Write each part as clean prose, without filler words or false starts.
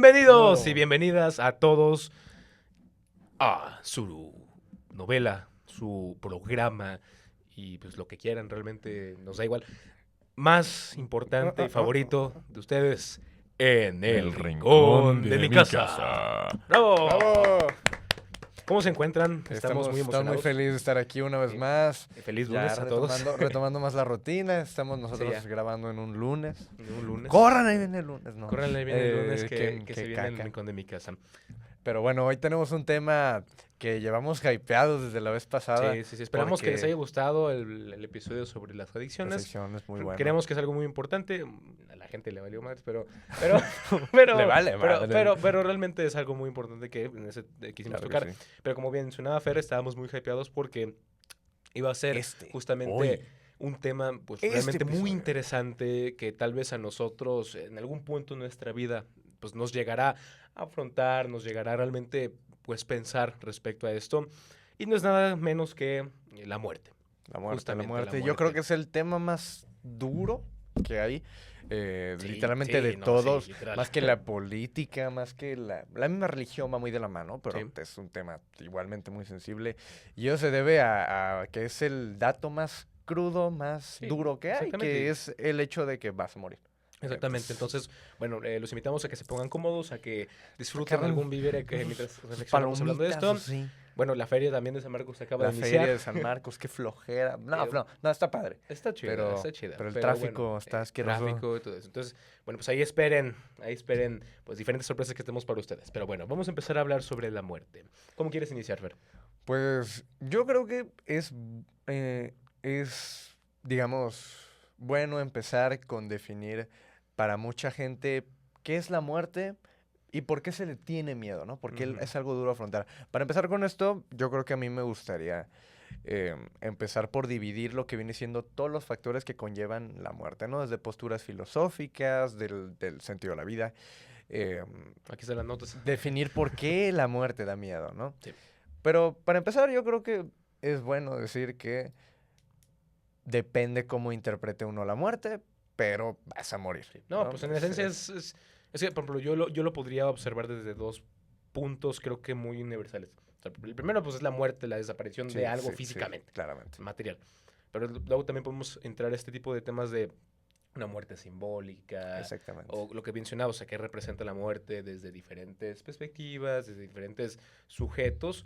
Bienvenidos y bienvenidas a todos a su novela, su programa y pues lo que quieran, realmente nos da igual. Más importante y favorito de ustedes, En el Rincón de mi casa. ¡Bravo! ¡Bravo! ¿Cómo se encuentran? Estamos muy Estamos emocionados. muy felices de estar aquí una vez Sí. más. Feliz Ya lunes a todos. retomando más la rutina. Estamos nosotros ya. grabando en un lunes. Un lunes. ¡Corran! Ahí viene el lunes. No. Corran, ahí viene el lunes que qué se viene en el caca. Rincón de mi casa. Pero bueno, hoy tenemos un tema que llevamos hypeados desde la vez pasada. Sí. Esperamos que les haya gustado el episodio sobre las La adicciones. sección es muy buena. Creemos que es algo muy importante. A la gente le valió más, pero Le vale madre. pero realmente es algo muy importante que quisimos Claro que tocar. sí. Pero como bien mencionaba Fer, estábamos muy hypeados porque iba a ser justamente hoy. un tema pues Este realmente muy episodio. interesante que tal vez a nosotros en algún punto de nuestra vida pues nos llegará a afrontar, nos llegará realmente pues pensar respecto a esto. Y no es nada menos que la muerte. La muerte, la Justamente muerte. la Yo creo muerte. que es el tema más duro que hay. Sí, Literalmente de no, todos. sí, literal. Más que la política, más que la misma religión va muy de la mano, pero Sí. es un tema igualmente muy sensible. Y eso se debe a que es el dato más crudo, más Sí, duro que hay, exactamente. que es el hecho de que vas a morir. Exactamente, entonces, bueno, los invitamos a que se pongan cómodos, a que disfruten Agarren algún vivere que mientras reflexionamos hablando de esto. Palomitas, sí. Bueno, la feria también de San Marcos se acaba La de feria iniciar. de San Marcos, qué flojera. No, Pero- no, está padre. Está chida, Pero- está chida. pero el tráfico bueno, está asqueroso. tráfico y todo eso. Entonces, bueno, pues ahí esperen, pues diferentes sorpresas que tenemos para ustedes. Pero bueno, vamos a empezar a hablar sobre la muerte. ¿Cómo quieres iniciar, Fer? Pues yo creo que digamos, bueno empezar con definir para mucha gente qué es la muerte y por qué se le tiene miedo, ¿no? Porque Ujú. es algo duro afrontar. Para empezar con esto, yo creo que a mí me gustaría empezar por dividir lo que viene siendo todos los factores que conllevan la muerte, ¿no? Desde posturas filosóficas, del sentido de la vida, Aquí están las notas. definir por qué la muerte da miedo, ¿no? Sí. Pero para empezar, yo creo que es bueno decir que depende cómo interprete uno la muerte, pero vas a morir. Sí. No, pues en esencia es que, por ejemplo, yo lo podría observar desde dos puntos, creo que muy universales. O sea, el primero, pues es la muerte, la desaparición Sí, de algo sí, físicamente, claramente. material. Pero luego también podemos entrar a este tipo de temas de una muerte simbólica, Exactamente. o lo que mencionaba, o sea, que representa la muerte desde diferentes perspectivas, desde diferentes sujetos,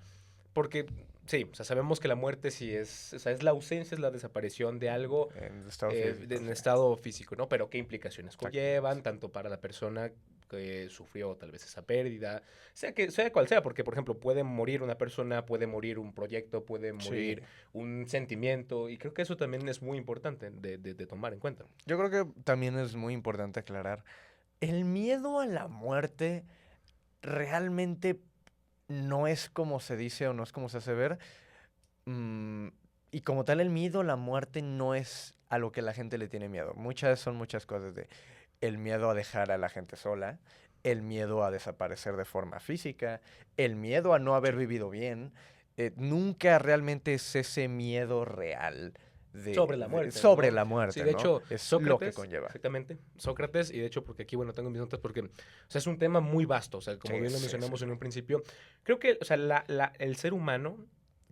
porque sí, o sea, sabemos que la muerte sí es, o sea, es la ausencia, es la desaparición de algo En estado físico, en sí. estado físico, ¿no? Pero qué implicaciones Exactamente. conllevan, tanto para la persona que sufrió tal vez esa pérdida, sea cual sea, porque por ejemplo puede morir una persona, puede morir un proyecto, puede morir Sí. un sentimiento, y creo que eso también es muy importante de tomar en cuenta. Yo creo que también es muy importante aclarar, el miedo a la muerte realmente no es como se dice o no es como se hace ver. Y como tal, el miedo a la muerte no es a lo que la gente le tiene miedo. Son muchas cosas de el miedo a dejar a la gente sola, el miedo a desaparecer de forma física, el miedo a no haber vivido bien. Nunca realmente es ese miedo real Sobre la muerte, sobre ¿no? la muerte, Sí, de ¿no? hecho, Es lo que Sócrates, conlleva. exactamente, Sócrates, y de hecho, porque aquí, bueno, tengo mis notas porque, o sea, es un tema muy vasto, o sea, como Sí, bien lo sí, mencionamos sí. en un principio, creo que, o sea, el ser humano,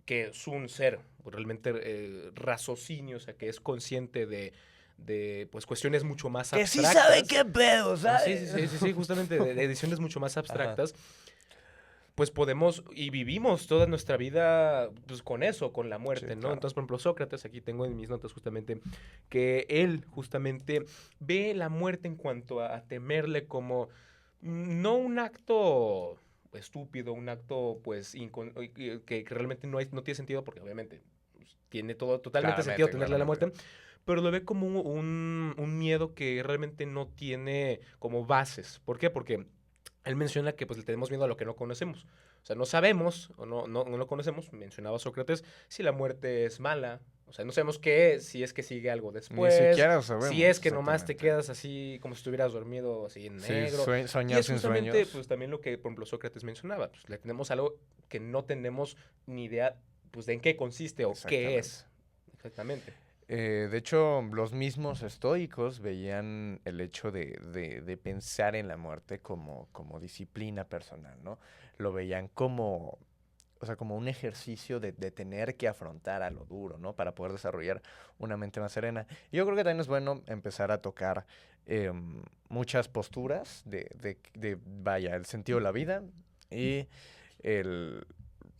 que es un ser pues, realmente raciocinio, o sea, que es consciente de pues, cuestiones mucho más Que abstractas. sí sabe qué pedo, Ah, ¿sabes? sí, justamente de ediciones mucho más Ajá. abstractas, pues podemos y vivimos toda nuestra vida pues, con eso, con la muerte, Sí, ¿no? claro. Entonces, por ejemplo, Sócrates, aquí tengo en mis notas justamente, que él justamente ve la muerte en cuanto a temerle como no un acto estúpido, un acto pues que realmente no tiene sentido, porque obviamente pues, tiene todo totalmente sentido tenerle a la muerte, pero lo ve como un miedo que realmente no tiene como bases. ¿Por qué? Porque él menciona que pues le tenemos miedo a lo que no conocemos. O sea, no sabemos o no lo conocemos, mencionaba Sócrates, si la muerte es mala. O sea, no sabemos qué es, si es que sigue algo Ni después, siquiera sabemos. si es que nomás te exactamente. quedas así como si estuvieras dormido así en Sí, negro. Y soñar es sin justamente sueños. pues también lo que, por ejemplo, Sócrates mencionaba. Pues le tenemos algo que no tenemos ni idea pues de en qué consiste o qué es. Exactamente. De hecho, los mismos estoicos veían el hecho de pensar en la muerte como disciplina personal, ¿no? Lo veían como, o sea, como un ejercicio de tener que afrontar a lo duro, ¿no? Para poder desarrollar una mente más serena. Y yo creo que también es bueno empezar a tocar muchas posturas vaya, el sentido de la vida y el,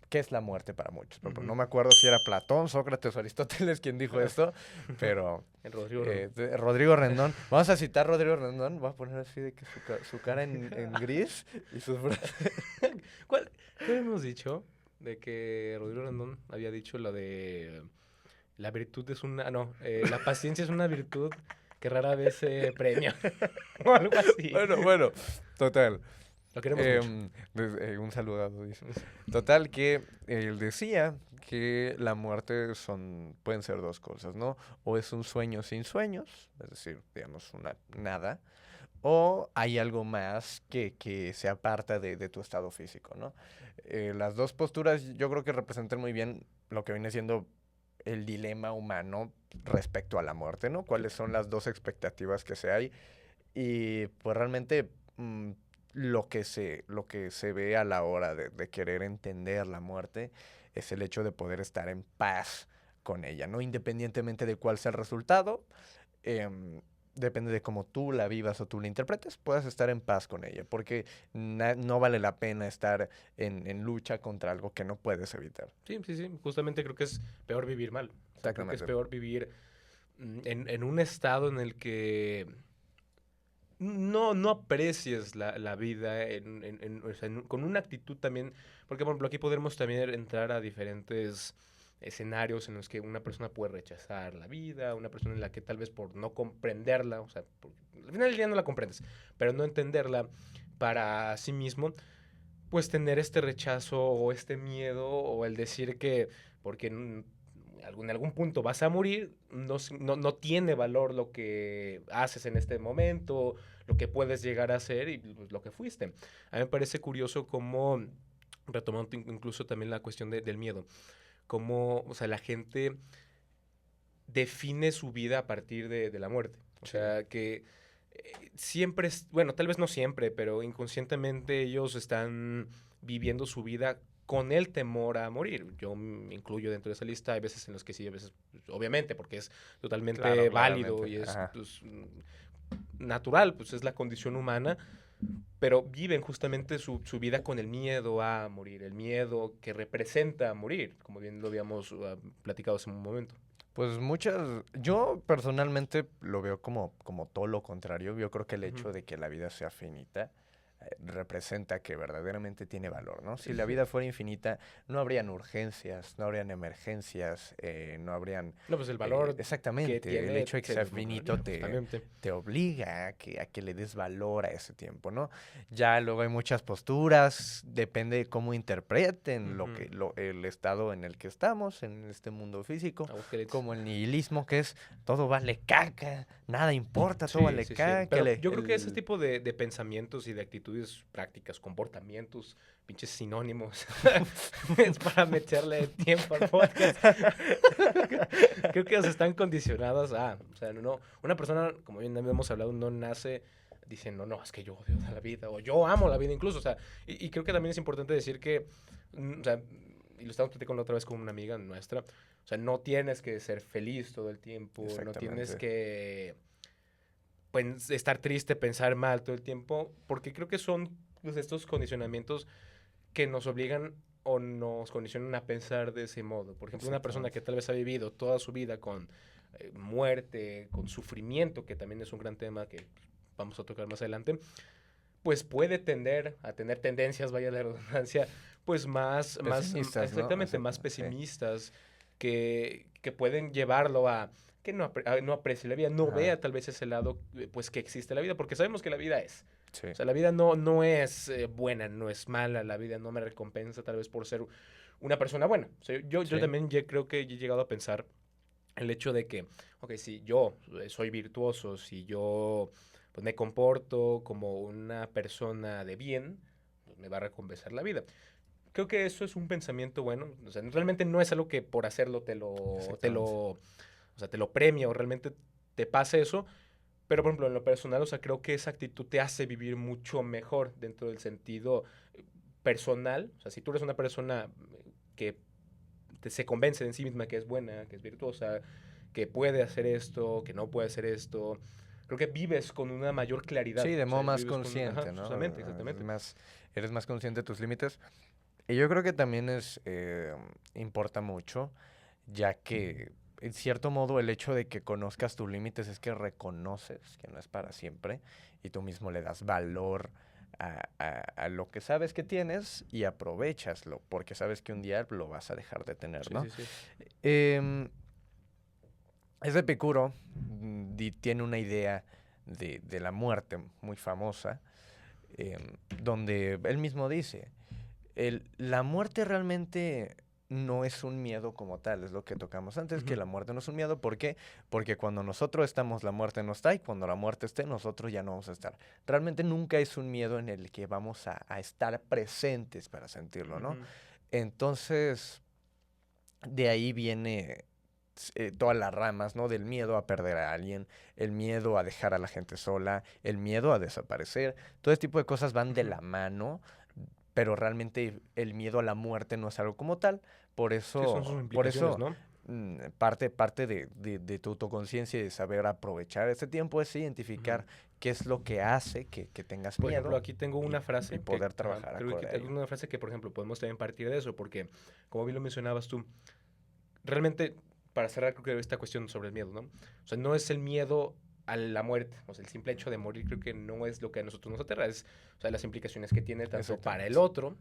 qué es la muerte para muchos. Pero no Ujú. me acuerdo si era Platón, Sócrates o Aristóteles quien dijo esto, pero El Rodrigo Rendón. Rodrigo Rendón. Vamos a citar a Rodrigo Rendón. Voy a poner así de que su cara en gris y sus brazos. ¿Qué habíamos dicho? De que Rodrigo Rendón había dicho lo de la virtud es una... No, la paciencia es una virtud que rara vez se premia. O algo así. Bueno, total. Lo queremos mucho. Un saludado, dice. Total, que él decía que la muerte pueden ser dos cosas, ¿no? O es un sueño sin sueños, es decir, digamos, una nada, o hay algo más que se aparta de tu estado físico, ¿no? Las dos posturas yo creo que representan muy bien lo que viene siendo el dilema humano respecto a la muerte, ¿no? Sí. ¿Cuáles son las dos expectativas que se hay? Y pues realmente lo que se ve a la hora de querer entender la muerte es el hecho de poder estar en paz con ella, ¿no? Independientemente de cuál sea el resultado, em, depende de cómo tú la vivas o tú la interpretes, puedes estar en paz con ella, porque no vale la pena estar en lucha contra algo que no puedes evitar. Sí, sí, sí. Justamente creo que es peor vivir mal. O sea, creo que es Exactamente. peor vivir en un estado en el que no aprecies la vida o sea, con una actitud también, porque por ejemplo aquí podremos también entrar a diferentes escenarios en los que una persona puede rechazar la vida, una persona en la que tal vez por no comprenderla, o sea, al final del día no la comprendes, pero no entenderla para sí mismo, pues tener este rechazo o este miedo o el decir que porque en algún punto vas a morir, no tiene valor lo que haces en este momento, lo que puedes llegar a hacer y pues, lo que fuiste. A mí me parece curioso cómo, retomando incluso también la cuestión del miedo, cómo, o sea, la gente define su vida a partir de la muerte. O Sí, sea, que siempre, bueno, tal vez no siempre, pero inconscientemente ellos están viviendo su vida con el temor a morir. Yo me incluyo dentro de esa lista. Hay veces en los que sí, a veces, pues, obviamente, porque es claro, totalmente válido claramente. y es Ajá. pues, natural, pues es la condición humana, pero viven justamente su vida con el miedo a morir, el miedo que representa morir, como bien lo habíamos platicado hace un momento. Pues yo personalmente lo veo como todo lo contrario. Yo creo que el Ujú. hecho de que la vida sea finita representa que verdaderamente tiene valor, ¿no? Sí, Si sí, la sí. vida fuera infinita, no habrían urgencias, no habrían emergencias, no habrían... No, pues el valor que exactamente, el tiene hecho de que se sea finito desmoronaría, justamente. te obliga a que le des valor a ese tiempo, ¿no? Ya luego hay muchas posturas, depende de cómo interpreten Ujú. el estado en el que estamos, en este mundo físico, Aguascalientes. como el nihilismo, que es todo vale caca, nada importa, todo Sí, vale sí, sí. caca, Pero yo creo que ese tipo de pensamientos y de actitudes prácticas, comportamientos, pinches sinónimos, es para meterle tiempo al podcast. Creo que están condicionadas a, o sea, una persona, como bien hemos hablado, no nace diciendo, no, es que yo odio la vida, o yo amo la vida incluso, o sea, y creo que también es importante decir que, o sea, y lo estamos platicando otra vez con una amiga nuestra, o sea, no tienes que ser feliz todo el tiempo, no tienes Exactamente. que pues, estar triste, pensar mal todo el tiempo, porque creo que son pues, estos condicionamientos que nos obligan o nos condicionan a pensar de ese modo. Por ejemplo, una persona Exactamente. que tal vez ha vivido toda su vida con muerte, con sufrimiento, que también es un gran tema que vamos a tocar más adelante, pues puede tender a tener tendencias, vaya la redundancia, pues Pesimistas, ¿no? exactamente, más Sí, pesimistas, que pueden llevarlo a que no aprecie la vida, no ajá, vea tal vez ese lado, pues que existe la vida, porque sabemos que la vida es. sí, O sea, la vida no es buena, no es mala, la vida no me recompensa tal vez por ser una persona buena. O sea, yo sí, también creo que he llegado a pensar el hecho de que, ok, si yo soy virtuoso, si yo pues, me comporto como una persona de bien, pues me va a recompensar la vida. Creo que eso es un pensamiento bueno. O sea, realmente no es algo que por hacerlo te lo, exactamente. o sea, te lo premia o realmente te pasa eso. Pero, por ejemplo, en lo personal, o sea, creo que esa actitud te hace vivir mucho mejor dentro del sentido personal. O sea, si tú eres una persona que se convence de sí misma que es buena, que es virtuosa, que puede hacer esto, que no puede hacer esto, creo que vives con una mayor claridad. Sí, de O sea, modo más vives con... Ajá, consciente, ¿no? justamente, exactamente. Eres más consciente de tus límites. Y yo creo que también importa mucho, ya que, en cierto modo, el hecho de que conozcas tus límites es que reconoces que no es para siempre y tú mismo le das valor a lo que sabes que tienes y aprovechaslo, porque sabes que un día lo vas a dejar de tener, Sí, ¿no? sí, sí. Em, es de Epicuro, tiene una idea de la muerte muy famosa, donde él mismo dice, la muerte realmente no es un miedo como tal, es lo que tocamos antes, que Ujú. la muerte no es un miedo. ¿Por qué? Porque cuando nosotros estamos, la muerte no está, y cuando la muerte esté, nosotros ya no vamos a estar. Realmente nunca es un miedo en el que vamos a estar presentes para sentirlo, ¿no? Ujú. Entonces, de ahí viene todas las ramas, ¿no? Del miedo a perder a alguien, el miedo a dejar a la gente sola, el miedo a desaparecer. Todo este tipo de cosas van de Ujú. la mano, pero realmente el miedo a la muerte no es algo como tal. Sí, son sus Por implicaciones, eso ¿no? parte de tu autoconciencia y de saber aprovechar ese tiempo es Ujú. identificar qué es lo que hace que tengas Por ejemplo, miedo aquí tengo y, una y frase que, poder ajá, trabajar creo que aquí acorde a tengo ello. una frase que, por ejemplo, podemos también partir de eso, porque, como bien lo mencionabas tú, realmente, para cerrar, creo que esta cuestión sobre el miedo, ¿no? O sea, no es el miedo a la muerte, o sea, el simple hecho de morir creo que no es lo que a nosotros nos aterra, es, o sea, las implicaciones que tiene tanto para el Exactamente. otro,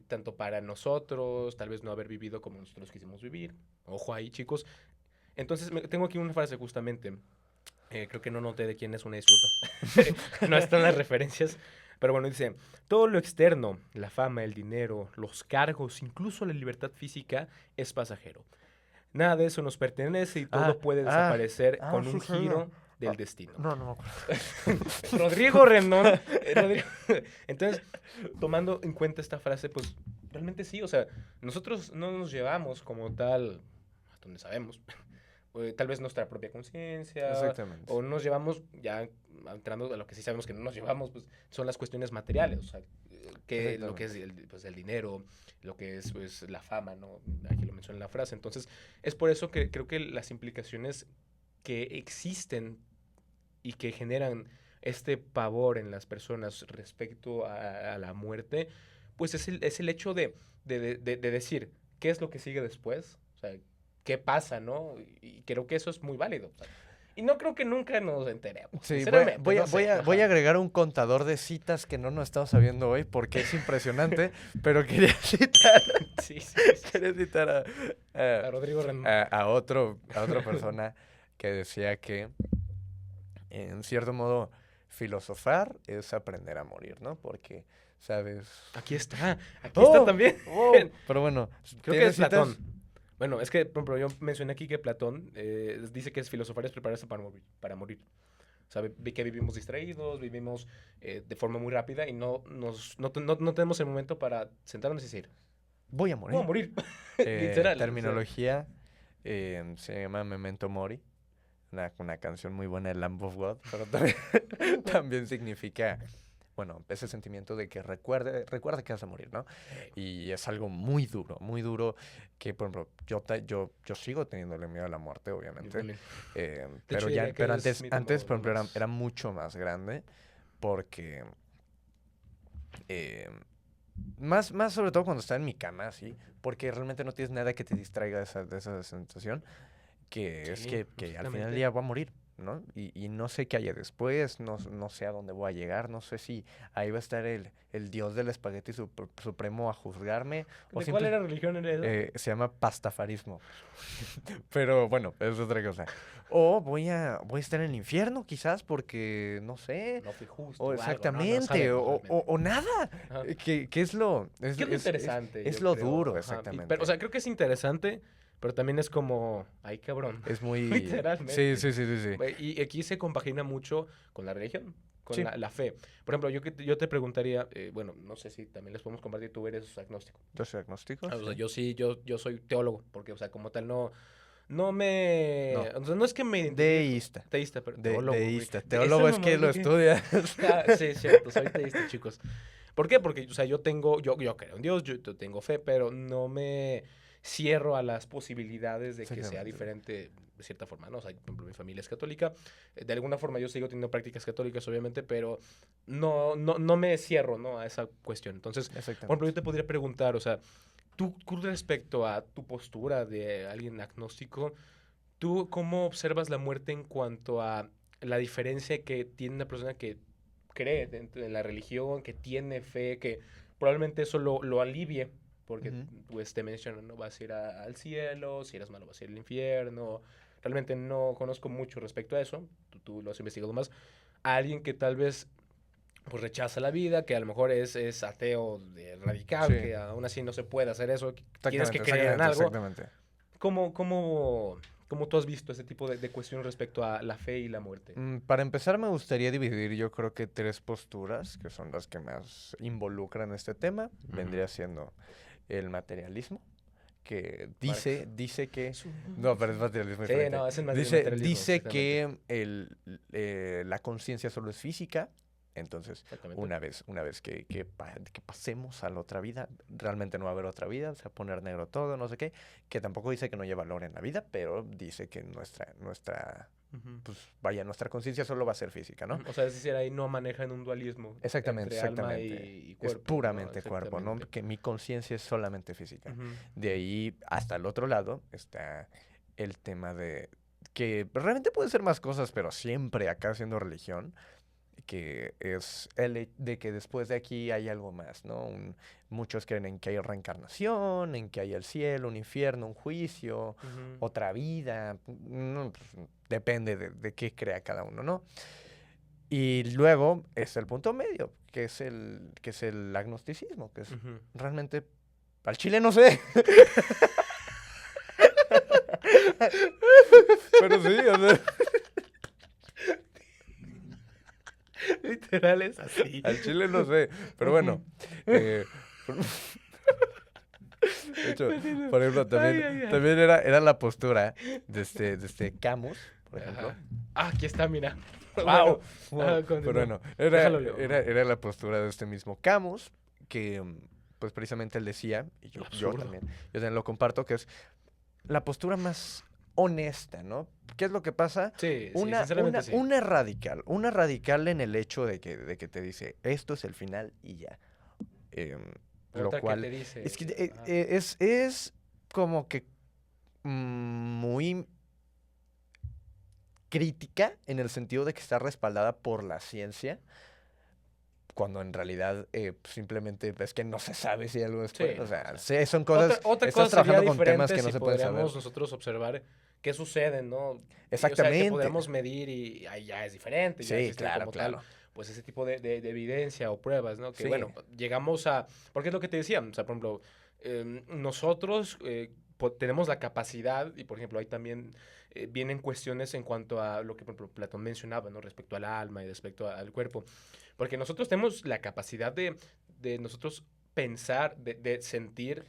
tanto para nosotros, tal vez no haber vivido como nosotros quisimos vivir. Ojo ahí, chicos. Entonces, tengo aquí una frase justamente. Creo que no noté de quién es, una disculpa. No están las referencias. Pero bueno, dice, todo lo externo, la fama, el dinero, los cargos, incluso la libertad física, es pasajero. Nada de eso nos pertenece y Ah, todo puede ah, desaparecer con sí, un sabía. giro del destino. No, no me acuerdo. Rodrigo Rendón. Entonces, tomando en cuenta esta frase, pues realmente sí, o sea, nosotros no nos llevamos como tal a donde sabemos. Tal vez nuestra propia conciencia, Exactamente. o no nos llevamos, ya entrando a lo que sí sabemos que no nos llevamos, pues son las cuestiones materiales, o sea, que lo que es Exactamente. pues, el dinero, lo que es pues, la fama, ¿no? Aquí lo menciona en la frase. Entonces, es por eso que creo que las implicaciones que existen y que generan este pavor en las personas respecto a la muerte, pues es el hecho de decir, ¿qué es lo que sigue después? O sea, ¿qué pasa, no? Y creo que eso es muy válido. O sea, y no creo que nunca nos enteremos, Sí, sinceramente, no sé. voy a Ajá. agregar un contador de citas que no nos estamos sabiendo hoy porque es impresionante, pero quería citar, Sí, sí, sí, sí. quería citar a, A Rodrigo Rendón. a otra persona que decía que, en cierto modo, filosofar es aprender a morir, ¿no? Porque, ¿sabes? Aquí está ¡Oh! también. ¡Wow! Pero bueno, Creo que es ¿tienes Platón. citas? Bueno, es que, por ejemplo, yo mencioné aquí que Platón dice que es filosofar es prepararse para morir, para morir. O sea, que vivimos distraídos, vivimos de forma muy rápida y no tenemos el momento para sentarnos y decir, Voy a voy a morir. morir. Literal. O sea, Terminología se llama Memento Mori. Una canción muy buena de Lamb of God, pero también, también significa, bueno, ese sentimiento de que recuerda que vas a morir, ¿no? hey, Y es algo muy duro, que, por ejemplo, yo sigo teniéndole miedo a la muerte, yo obviamente, también. De hecho, ya, diría pero que es antes, mi antes, temor por lo ejemplo, más... era mucho más grande, porque, eh, más sobre todo cuando estaba en mi cama, así, porque realmente no tienes nada que te distraiga de esa sensación que es Sí, que al final del exactamente. día voy a morir, ¿no? Y no sé qué haya después, no sé a dónde voy a llegar, no sé si ahí va a estar el dios del espagueti supremo a juzgarme, o ¿De cuál simple, era religión era eso? se llama pastafarismo, pero bueno, es otra cosa. O voy a estar en el infierno quizás porque, no sé, No fui o justo o algo, no, no exactamente, sabemos realmente. o nada, Ajá. que es lo, ¿Qué es lo interesante? es Yo lo duro, creo. Ajá. Pero, o exactamente. sea, creo que es interesante, pero también es como, ay, cabrón, Es muy... Sí, literalmente. sí, sí, sí, sí. Y aquí se compagina mucho con la religión, con Sí, la fe. Por ejemplo, yo te preguntaría, bueno, no sé si también les podemos compartir, tú eres agnóstico. yo soy agnóstico, O sea, sí. yo sí, yo soy teólogo, porque, o sea, como tal, no me... No. O sea, no es que me identifique... Deísta. Teísta, pero teólogo, güey. Deísta. De Teólogo esa es que mamada lo que- estudia. Ah, sí, cierto, soy teísta, chicos. ¿Por qué? Porque, o sea, yo creo en Dios, yo tengo fe, pero no me cierro a las posibilidades de que sea Exactamente. diferente de cierta forma, ¿no? O sea, por ejemplo, mi familia es católica, de alguna forma yo sigo teniendo prácticas católicas, obviamente, pero no me cierro, ¿no? A esa cuestión. Entonces, por ejemplo, yo Exactamente. te podría preguntar, o sea, tú respecto a tu postura de alguien agnóstico, ¿tú cómo observas la muerte en cuanto a la diferencia que tiene una persona que cree dentro de la religión, que tiene fe, que probablemente eso lo alivie? Porque Ujú. pues te mencionan, ¿no? Vas a ir al cielo, si eres malo vas a ir al infierno. Realmente no conozco mucho respecto a eso, tú lo has investigado más. A alguien que tal vez pues rechaza la vida, que a lo mejor es ateo radical, Sí. que aún así no se puede hacer eso, que tienes que Exactamente, creer en exactamente, algo. exactamente. ¿Cómo tú has visto ese tipo de cuestiones respecto a la fe y la muerte? Para empezar, me gustaría dividir, yo creo que tres posturas, que son las que más involucran este tema. Vendría siendo el materialismo, que Marx. dice que... No, pero es materialismo Sí, diferente. no, es el materialismo, Dice exactamente. que la conciencia solo es física. Entonces, Exactamente. una vez que pasemos a la otra vida, realmente no va a haber otra vida, se va a poner negro todo, no sé qué, que tampoco dice que no haya valor en la vida, pero dice que Ujú. pues vaya, nuestra conciencia solo va a ser física, ¿no? O sea, es decir, ahí no manejan un dualismo Exactamente, entre alma exactamente. y Es cuerpo, ¿no? puramente cuerpo, ¿no? Exactamente. Que mi conciencia es solamente física. Ujú. De ahí hasta el otro lado está el tema de que realmente puede ser más cosas, pero siempre acá siendo religión, que es de que después de aquí hay algo más, ¿no? Muchos creen en que hay reencarnación, en que hay el cielo, un infierno, un juicio, Ujú. otra vida. No, pues, depende de qué crea cada uno, ¿no? Y luego es el punto medio, que es el agnosticismo, que es Ujú. realmente al chile no sé. Pero sí, o sea, Literal es así. al chile no sé. Pero Ujú. bueno, eh, por- de hecho, Continúa. por ejemplo, Ay, ay, ay. también era la postura de este Camus, por ejemplo. Ajá. Ah, aquí está, mira. Bueno, ¡Wow! Wow. Pero continúa. bueno, Déjalo leo. Ajá. era la postura de este mismo Camus, que pues precisamente él decía, y Absurdo. yo también lo comparto, que es la postura más honesta, ¿no? ¿Qué es lo que pasa? Sí, sí, sinceramente sí. Una radical en el hecho de que te dice, esto es el final y ya. Em, lo Otra que cual te dice. es que Ajá. es como que muy crítica en el sentido de que está respaldada por la ciencia, cuando en realidad simplemente es que no se sabe si algo después. Sí, O no, o sea, sea. son cosas, Otra estás cosa sería trabajando con temas diferente que no si se pueden saber. podríamos nosotros observar qué sucede, ¿no? Y, o sea, que Exactamente. podríamos medir y ahí ya es diferente, ya Sí, existen claro, como tal, claro. pues ese tipo de evidencia o pruebas, ¿no? Que Sí, bueno, llegamos a, porque es lo que te decía, o sea, por ejemplo, nosotros tenemos la capacidad y por ejemplo ahí también vienen cuestiones en cuanto a lo que por ejemplo Platón mencionaba, ¿no? Respecto al alma y respecto al cuerpo, porque nosotros tenemos la capacidad de nosotros pensar, de sentir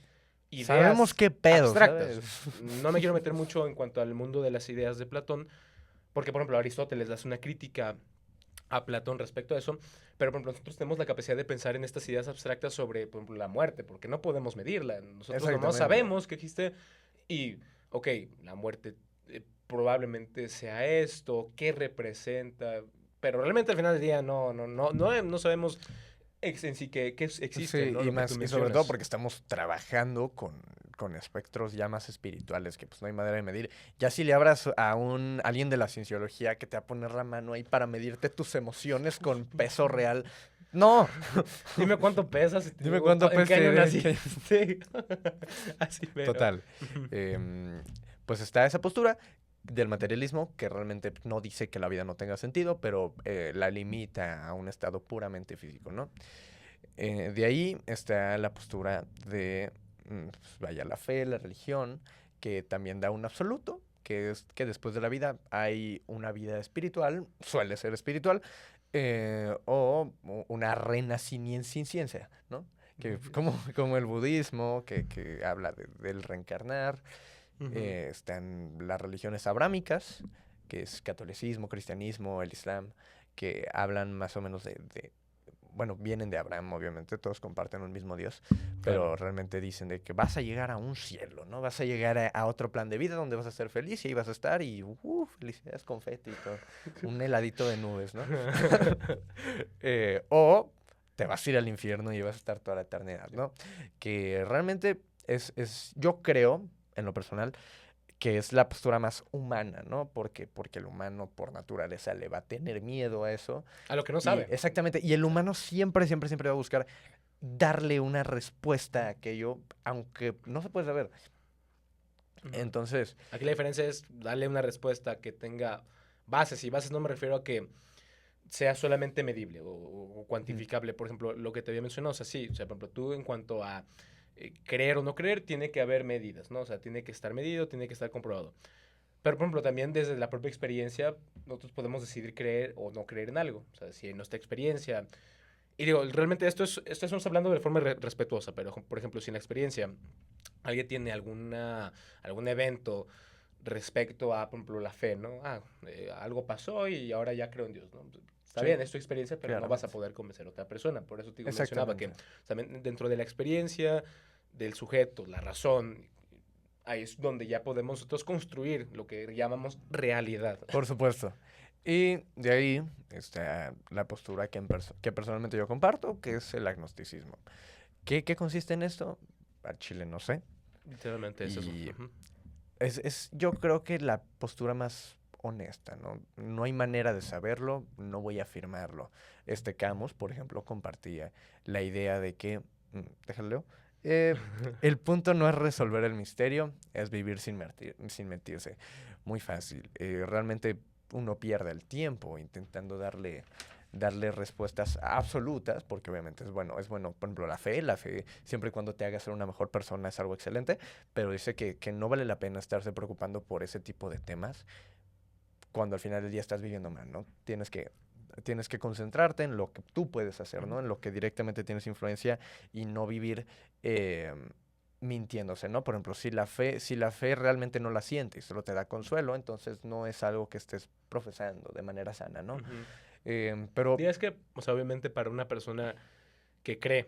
sabemos ideas qué pedo, abstractas. ¿sabes? No me quiero meter mucho en cuanto al mundo de las ideas de Platón, porque, por ejemplo, Aristóteles hace una crítica a Platón respecto a eso, pero, por ejemplo, nosotros tenemos la capacidad de pensar en estas ideas abstractas sobre, por ejemplo, la muerte, porque no podemos medirla. Nosotros nomás Exactamente. sabemos que existe y, ok, la muerte probablemente sea esto, qué representa, pero realmente al final del día no sabemos en sí que existe, Sí, ¿no? Lo que tú y sobre todo mencionas. porque estamos trabajando con espectros ya más espirituales que pues no hay manera de medir. Ya si le abras a alguien de la cienciología que te va a poner la mano ahí para medirte tus emociones Hijo de su con pinche peso madre. real. No. Dime cuánto pesas y te Dime digo cuánto en qué año peste. naciste. Así pero. Total. Pues está esa postura del materialismo que realmente no dice que la vida no tenga sentido, pero la limita a un estado puramente físico, ¿no? De ahí está la postura de, pues, vaya, la fe, la religión, que también da un absoluto, que es que después de la vida hay una vida espiritual, suele ser espiritual, o una renaciencia, ¿no? Que como el budismo, que habla del reencarnar. Ujú. Están las religiones abrámicas, que es catolicismo, cristianismo, el islam, que hablan más o menos bueno, vienen de Abraham, obviamente, todos comparten un mismo Dios, pero Claro. realmente dicen de que vas a llegar a un cielo, ¿no? Vas a llegar a otro plan de vida donde vas a ser feliz y ahí vas a estar y, felicidades, confeti y todo. Un heladito de nubes, ¿no? O te vas a ir al infierno y vas a estar toda la eternidad, ¿no? Que realmente yo creo, en lo personal, que es la postura más humana, ¿no? Porque el humano por naturaleza le va a tener miedo a eso. A lo que no Y sabe. exactamente, y el humano siempre, siempre, siempre va a buscar darle una respuesta a aquello, aunque no se puede saber. Ujú. Entonces, Aquí la diferencia es darle una respuesta que tenga bases. Y bases no me refiero a que sea solamente medible o ujú, cuantificable. Por ejemplo, lo que te había mencionado, o sea, sí, o sea, por ejemplo, tú en cuanto a creer o no creer, tiene que haber medidas, ¿no? O sea, tiene que estar medido, tiene que estar comprobado. Pero, por ejemplo, también desde la propia experiencia, nosotros podemos decidir creer o no creer en algo. O sea, si en nuestra experiencia... Y digo, realmente esto estamos hablando de forma respetuosa, pero, por ejemplo, si en la experiencia alguien tiene algún evento respecto a, por ejemplo, la fe, ¿no? Algo pasó y ahora ya creo en Dios, ¿no? Está sí, bien, es tu experiencia, pero no vas a claramente. poder convencer a otra persona. Por eso te digo, mencionaba que Exactamente. también dentro de la experiencia del sujeto, la razón, ahí es donde ya podemos nosotros construir lo que llamamos realidad. Por supuesto. Y de ahí está la postura que personalmente yo comparto, que es el agnosticismo. ¿Qué consiste en esto? Al chile no sé. Literalmente es eso. Y Ujú. yo creo que la postura más honesta, ¿no? No hay manera de saberlo, no voy a afirmarlo. Camus, por ejemplo, compartía la idea de que, déjalo, eh, el punto no es resolver el misterio, es vivir sin mentirse. Muy fácil. Realmente uno pierde el tiempo intentando darle respuestas absolutas, porque obviamente es bueno, por ejemplo, la fe, siempre y cuando te haga ser una mejor persona es algo excelente, pero dice que no vale la pena estarse preocupando por ese tipo de temas cuando al final del día estás viviendo mal, ¿no? Tienes que concentrarte en lo que tú puedes hacer, ¿no? En lo que directamente tienes influencia y no vivir eh, mintiéndose, ¿no? Por ejemplo, si la fe realmente no la sientes y solo te da consuelo, entonces no es algo que estés profesando de manera sana, ¿no? Ujú. Pero Y es que, o sea, obviamente para una persona que cree,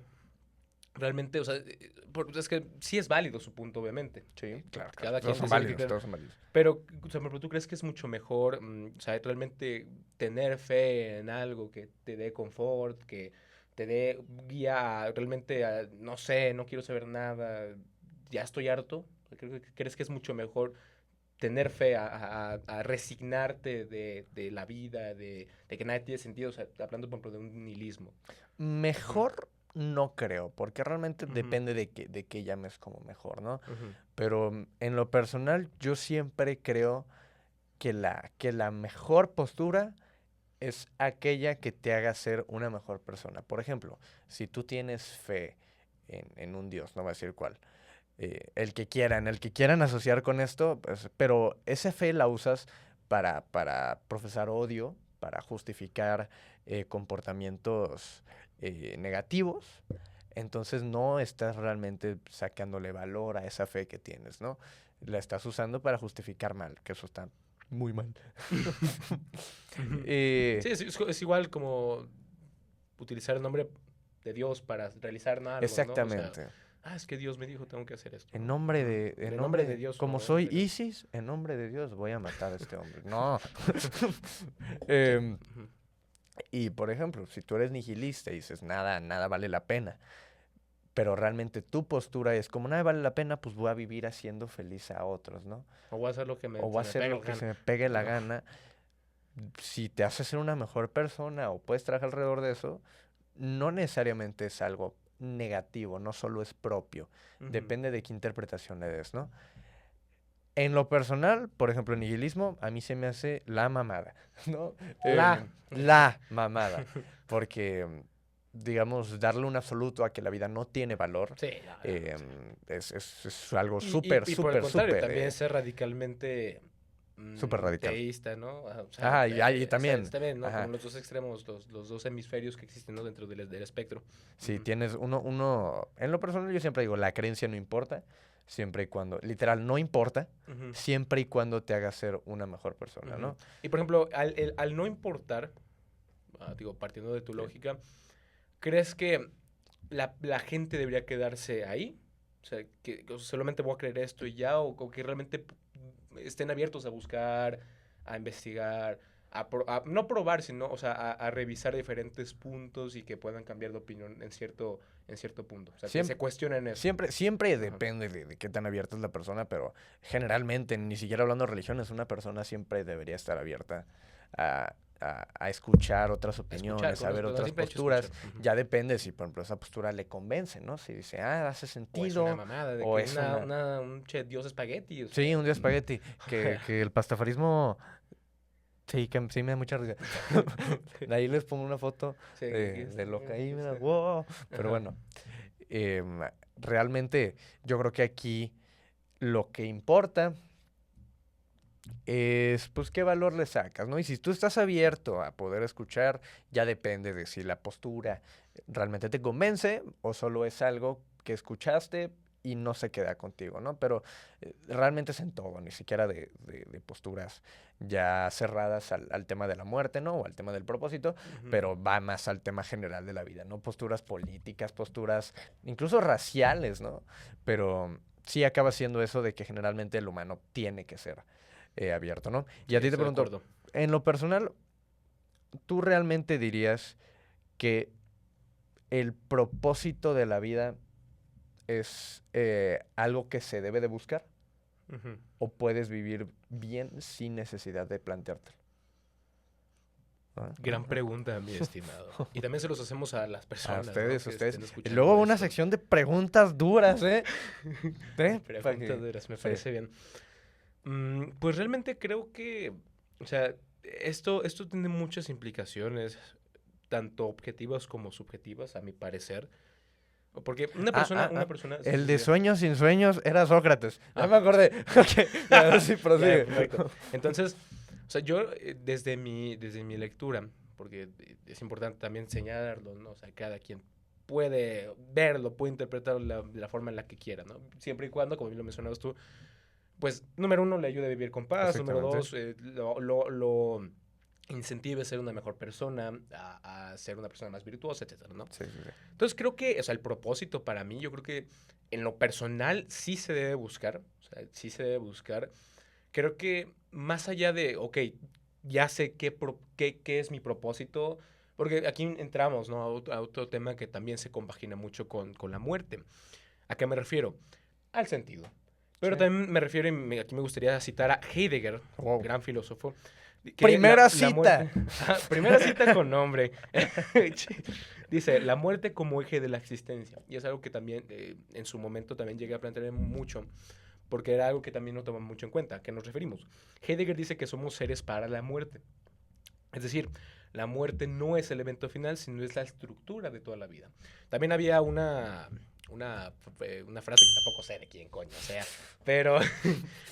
realmente, o sea, es que sí es válido su punto, obviamente. sí, claro, claro, Cada todos quien son decide que válidos, cree. todos son válidos. Pero, o sea, por ejemplo, ¿tú crees que es mucho mejor, o sea, realmente tener fe en algo que te dé confort, que te dé guía realmente no sé, no quiero saber nada, ya estoy harto? ¿Crees que es mucho mejor tener fe a resignarte de la vida, de que nada tiene sentido? O sea, hablando, por ejemplo, de un nihilismo. Ujú, Mejor no creo, porque realmente ujú, depende de qué llames como mejor, ¿no? ujú, Pero en lo personal, yo siempre creo que la mejor postura es aquella que te haga ser una mejor persona. Por ejemplo, si tú tienes fe en un Dios, no voy a decir cuál, en el que quieran asociar con esto, pues, pero esa fe la usas para profesar odio, para justificar comportamientos negativos, entonces no estás realmente sacándole valor a esa fe que tienes, ¿no? La estás usando para justificar mal, que eso está muy mal. ujú. Eh, Sí, es igual como utilizar el nombre de Dios para realizar algo, ¿no? O sea, exactamente. es que Dios me dijo tengo que hacer esto, En ¿no? nombre Ujú. de, En en el nombre nombre de de, Dios como no, soy pero... Isis, en nombre de Dios voy a matar a este hombre. No. Sí. Em, Ujú. y por ejemplo, si tú eres nihilista y dices nada, nada vale la pena, pero realmente tu postura es como nada vale la pena, pues voy a vivir haciendo feliz a otros, ¿no? O voy a hacer lo que O voy a se me hacer pega lo la que gana. se me pegue la No. gana. Si te hace ser una mejor persona o puedes trabajar alrededor de eso, no necesariamente es algo negativo, no solo es propio. Ujú. Depende de qué interpretación le des, ¿no? En lo personal, por ejemplo, el nihilismo a mí se me hace la mamada, ¿no? La. La mamada, porque, digamos, darle un absoluto a que la vida no tiene valor Sí, no, no, o sea. es algo Y, y, súper, y por el súper, contrario, súper, también ser radicalmente súper radical. teísta, ¿no? O sea, Ajá, y también, está bien, ¿no? Como ajá, los dos extremos, los dos hemisferios que existen, ¿no? Dentro del espectro. si Ujú. tienes en lo personal yo siempre digo, la creencia no importa, siempre y cuando, literal, no importa, Ujú, siempre y cuando te haga ser una mejor persona, ujú. ¿no? Y por ejemplo, al no importar, digo, partiendo de tu Sí. lógica, ¿crees que la gente debería quedarse ahí? O sea, que solamente voy a creer esto y ya, o que realmente estén abiertos a buscar, a investigar, no probar, sino, o sea, a revisar diferentes puntos y que puedan cambiar de opinión en cierto punto. O sea, que se Siempre, cuestionen eso. siempre Ajá. depende de qué tan abierta es la persona, pero generalmente, ni siquiera hablando de religiones, una persona siempre debería estar abierta a escuchar otras A escuchar, opiniones, con a los, ver con el otras simple hecho de posturas. escuchar. Ujú. Ya depende si, por ejemplo, esa postura le convence, ¿no? Si dice, hace O es una sentido, mamada de o que es una... un che dios espagueti, o Sí, sea. un día espagueti, que el pastafarismo... Sí, que sí me da mucha risa. De ahí les pongo una foto Sí, de lo que ahí me da, sí. wow. Pero Ajá. bueno, realmente yo creo que aquí lo que importa es pues qué valor le sacas, ¿no? Y si tú estás abierto a poder escuchar, ya depende de si la postura realmente te convence o solo es algo que escuchaste y no se queda contigo, ¿no? Pero realmente es en todo, ni siquiera de posturas ya cerradas al tema de la muerte, ¿no? O al tema del propósito, Ujú. pero va más al tema general de la vida, ¿no? Posturas políticas, posturas incluso raciales, ¿no? Pero sí acaba siendo eso de que generalmente el humano tiene que ser abierto, ¿no? Y Sí, a ti te estoy de pregunto, acuerdo. en lo personal, ¿tú realmente dirías que el propósito de la vida es algo que se debe de buscar? Ujú. ¿O puedes vivir bien sin necesidad de planteártelo? Gran pregunta, mi estimado. Y también se los hacemos a las A personas, ¿no? ustedes, a Que ustedes. estén Y luego escuchando una esto. sección de preguntas duras, ¿eh? Pa' Preguntas que- duras, me Sí. parece bien. Pues realmente creo que, o sea, esto tiene muchas implicaciones, tanto objetivas como subjetivas, a mi parecer. Porque una persona, sí, El sí, de sí. sueños sin sueños era Sócrates. Ya Ah, me acordé. Ok, a ver si ya, prosigue. perfecto. Entonces, o sea, yo desde mi lectura, porque es importante también señalarlo, ¿no? O sea, cada quien puede verlo, puede interpretarlo de la forma en la que quiera, ¿no? Siempre y cuando, como bien lo mencionabas tú, pues, número uno, le ayude a vivir con paz, número Exactamente. dos, lo incentive a ser una mejor persona, a ser una persona más virtuosa, etcétera, ¿no? Sí, sí, sí. Entonces creo que, o sea, el propósito para mí, yo creo que en lo personal sí se debe buscar, o sea, sí se debe buscar. Creo que más allá de, ok, ya sé qué es mi propósito, porque aquí entramos, ¿no? A otro tema que también se compagina mucho con la muerte. ¿A qué me refiero? Al sentido. Pero Sí. también me refiero, aquí me gustaría citar a Heidegger, Wow. gran filósofo, que Primera la cita. muerte, primera cita con nombre, dice, la muerte como eje de la existencia. Y es algo que también en su momento también llegué a plantear mucho, porque era algo que también no toman mucho en cuenta. ¿A qué nos referimos? Heidegger dice que somos seres para la muerte. Es decir, la muerte no es el evento final, sino es la estructura de toda la vida. También había una frase que tampoco sé de quién coño, o sea, pero,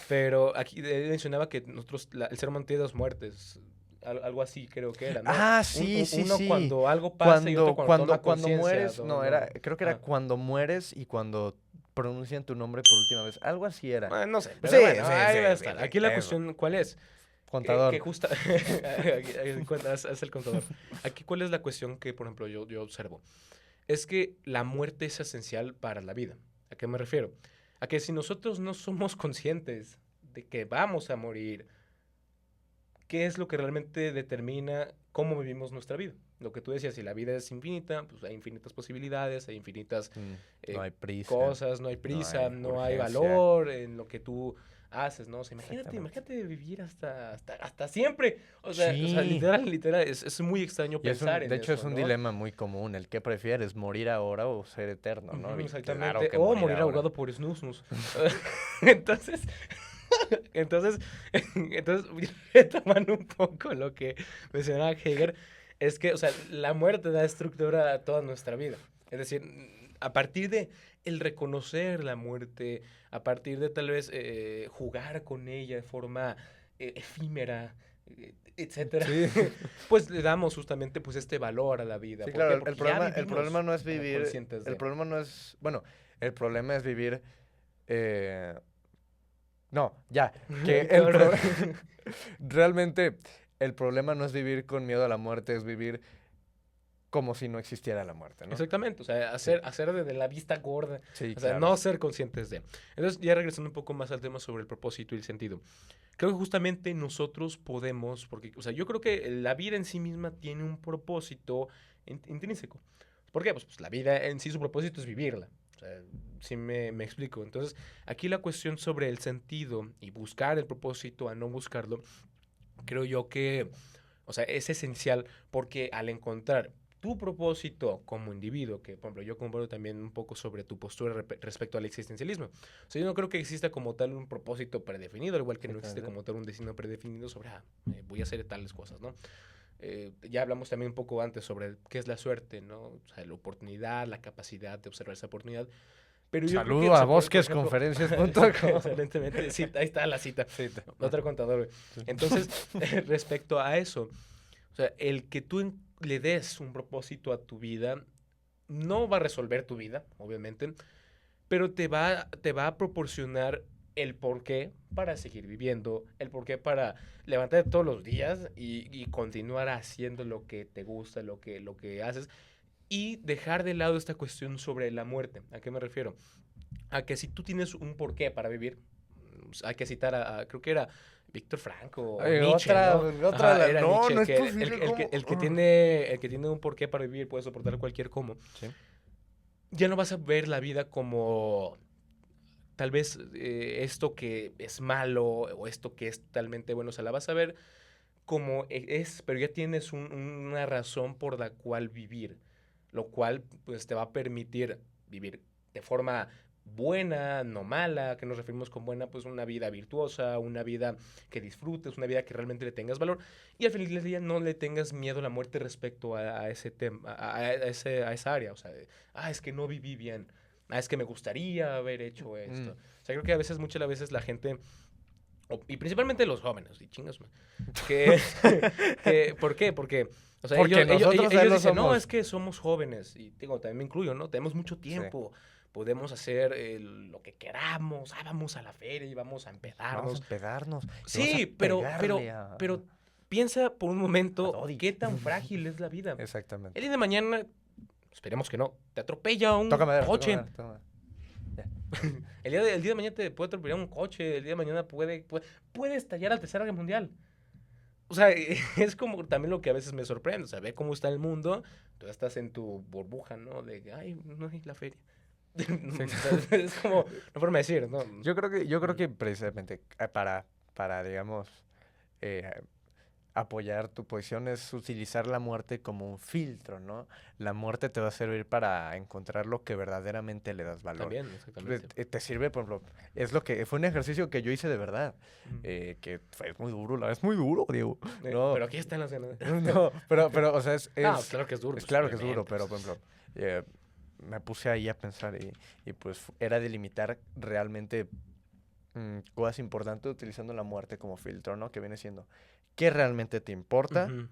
pero aquí él mencionaba que nosotros, el ser humano tiene dos muertes, algo así creo que era, ¿no? Ah, sí, sí, Uno sí. cuando algo pasa y otro cuando toma Cuando conciencia. mueres, no, era, creo que era cuando mueres y cuando pronuncian tu nombre por última vez. Algo así era. Bueno, no sé, Sí, pero bueno, sí, ahí va a sí, sí, estar. sí, Aquí la eso. cuestión, ¿cuál es? Que Contador. justa... haz el contador. Aquí, ¿cuál es la cuestión que, por ejemplo, yo observo? Es que la muerte es esencial para la vida. ¿A qué me refiero? A que si nosotros no somos conscientes de que vamos a morir, ¿qué es lo que realmente determina cómo vivimos nuestra vida? Lo que tú decías, si la vida es infinita, pues hay infinitas posibilidades, hay infinitas No hay prisa, cosas, no hay no prisa, hay no hay urgencia. valor en lo que tú haces, ¿no? O sea, Exactamente. imagínate vivir hasta siempre. O sea, Sí. literal, es muy extraño Y es pensar de en hecho es eso, un ¿no? dilema muy común, el que prefieres, morir ahora o ser eterno, ¿no? Ujú, Y claro exactamente. que O morir morir ahora. ahogado por snus. Entonces, entonces, entonces, retomando un poco lo que mencionaba Hegel, es que, o sea, la muerte da estructura a toda nuestra vida. Es decir, a partir de el reconocer la muerte, a partir de tal vez jugar con ella de forma efímera, etcétera, Sí. pues le damos justamente pues este valor a la vida. Sí, ¿Por qué? claro, Porque ya el problema vivimos no es vivir, conscientes el de. problema no es, bueno, el problema es vivir eh, no, ya, que Ahora- realmente el problema no es vivir con miedo a la muerte, es vivir como si no existiera la muerte, ¿no? Exactamente, o sea, Sí, hacer de la vista gorda, sí, o sea, claro. no ser conscientes de. Entonces, ya regresando un poco más al tema sobre el propósito y el sentido. Creo que justamente nosotros podemos, porque, o sea, yo creo que la vida en sí misma tiene un propósito intrínseco. ¿Por qué? Pues la vida en sí, su propósito es vivirla. O sea, sí me explico. Entonces, aquí la cuestión sobre el sentido y buscar el propósito a no buscarlo, creo yo que, o sea, es esencial porque al encontrar tu propósito como individuo, que por ejemplo yo comparto también un poco sobre tu postura respecto al existencialismo. O sea, yo no creo que exista como tal un propósito predefinido, al igual que no existe Exactamente. como tal un destino predefinido sobre, voy a hacer tales cosas, ¿no? Ya hablamos también un poco antes sobre qué es la suerte, ¿no? O sea, la oportunidad, la capacidad de observar esa oportunidad. Pero yo creo que, Saludo o a sea, por ejemplo, bosquesconferencias.com. excelentemente, sí, ahí está la cita, Sí, otro contador. Güey. sí. Entonces, respecto a eso, o sea, el que tú le des un propósito a tu vida no va a resolver tu vida, obviamente, pero te va a proporcionar el porqué para seguir viviendo, el porqué para levantarte todos los días y continuar haciendo lo que te gusta, lo que haces, y dejar de lado esta cuestión sobre la muerte. ¿A qué me refiero? A que si tú tienes un porqué para vivir, hay que citar creo que era Víctor Franco o Ay, Nietzsche, ¿no? otra, Ajá, era no, no Nietzsche, es que posible, ¿cómo? el que tiene un porqué para vivir puede soportar cualquier cómo. Sí. Ya no vas a ver la vida como tal vez esto que es malo o esto que es totalmente bueno, o sea, la vas a ver como es, pero ya tienes una razón por la cual vivir, lo cual pues te va a permitir vivir de forma buena, no mala, que nos referimos con buena, pues una vida virtuosa, una vida que disfrutes, una vida que realmente le tengas valor y al final del día no le tengas miedo a la muerte respecto a ese tema, a esa área, o sea, es que no viví bien, es que me gustaría haber hecho esto. Mm. O sea, creo que a veces, muchas veces la gente y principalmente los jóvenes, y chingas, ¿por qué? Porque, o sea, Porque nosotros ya ellos lo dicen, no, es somos. que somos jóvenes, y digo, también me incluyo, ¿no? Tenemos mucho Sí. tiempo, podemos hacer lo que queramos, vamos a la feria y vamos a Vamos a empedarnos. empedarnos y vamos a Sí, pegarle pero piensa por un a momento Dodi. qué tan frágil es la vida. El Exactamente. día de mañana, esperemos que no, te atropella un Toca madera, toca coche. madera, toca madera. Ya. El día de mañana te puede atropellar un coche, el día de mañana puede estallar la Tercera Guerra Mundial. O sea, es como también lo que a veces me sorprende, o sea, ve cómo está el mundo, tú estás en tu burbuja, ¿no? De, ay, no hay la feria. Sí. Es como una forma de decir, ¿no? Yo creo que precisamente para digamos, eh, apoyar tu posición es utilizar la muerte como un filtro, ¿no? La muerte te va a servir para encontrar lo que verdaderamente le das valor. También, exactamente. Te sirve, por ejemplo, fue un ejercicio que yo hice de verdad, Ujú. que fue muy duro, la verdad, es muy duro, Diego. No, Pero aquí están las ganas. no, pero, o sea, No, claro que es duro, es pues, claro que es duro, obviamente. pero, por ejemplo, eh, me puse ahí a pensar y pues era delimitar realmente cosas importantes utilizando la muerte como filtro, ¿no? Que viene siendo, ¿qué realmente te importa? Ujú.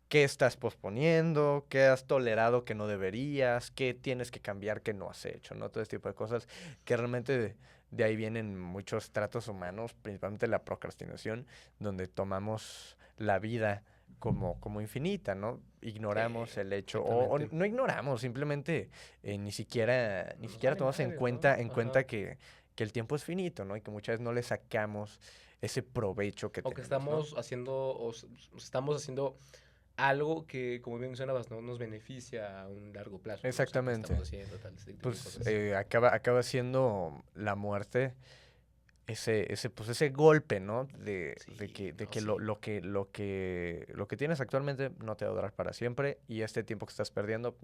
¿Qué estás posponiendo? ¿Qué has tolerado que no deberías? ¿Qué tienes que cambiar que no has hecho? ¿No? Todo este tipo de cosas que realmente de ahí vienen muchos tratos humanos, principalmente la procrastinación, donde tomamos la vida como infinita, ¿no? Ignoramos el hecho, o Exactamente. no ignoramos, simplemente ni siquiera, No ni nos siquiera vale tomamos en madres, cuenta, ¿no? en Ajá. cuenta que el tiempo es finito, ¿no? Y que muchas veces no le sacamos ese provecho que O que tenemos, ¿no? estamos haciendo algo que, como bien mencionabas, ¿no? Nos beneficia a un largo plazo, ¿no? O sea, que estamos Exactamente. haciendo tal tipo de Pues cosas. acaba siendo la muerte pues ese golpe, ¿no? Sí, De no, que sí. lo que tienes actualmente no te va a durar para siempre y este tiempo que estás perdiendo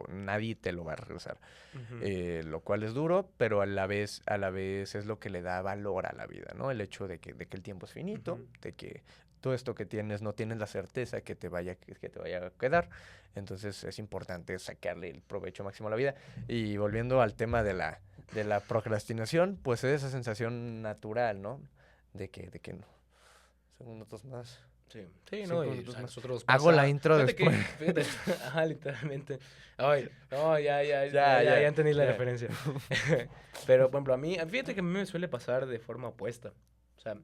nadie te lo va a regresar. Ujú. Lo cual es duro, pero a la vez es lo que le da valor a la vida, ¿no? El hecho de que el tiempo es finito, Ujú. de que todo esto que tienes no tienes la certeza que te vaya a quedar. Entonces es importante sacarle el provecho máximo a la vida. Y volviendo al tema de la procrastinación, pues es esa sensación natural, ¿no? De que no. Segundos más. Sí, Cinco no, y minutos a más. nosotros Hago la pasa... intro Fíjate después. fíjate, ajá, literalmente. Ay, no, Ya, ya entendí la ya. referencia. Pero, por ejemplo, fíjate que a mí me suele pasar de forma opuesta. O sea,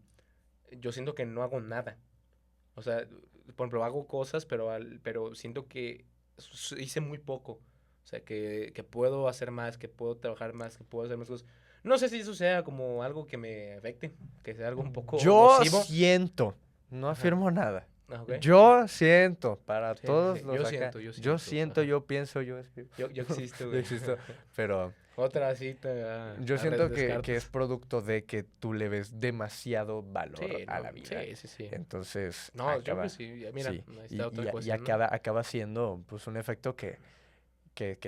yo siento que no hago nada. O sea, por ejemplo, hago cosas, pero siento que hice muy poco. O sea, que puedo hacer más, que puedo trabajar más, que puedo hacer más cosas. No sé si eso sea como algo que me afecte, que sea algo un poco Yo nocivo. siento, no Ajá. afirmo nada. Ah, ok. Yo siento, para Sí, sí, todos sí. los acá, Yo yo siento. siento, Ajá. yo pienso, yo escribo. Yo existo, Yo güey. existo, pero Otra cita yo a red siento que es descartes. producto de que tú le ves demasiado valor Sí, a no, la vida. sí. Entonces, No, yo creo que acaba, sí. Mira, sí, ahí está otra y cuestión, ¿no? acaba siendo pues un efecto que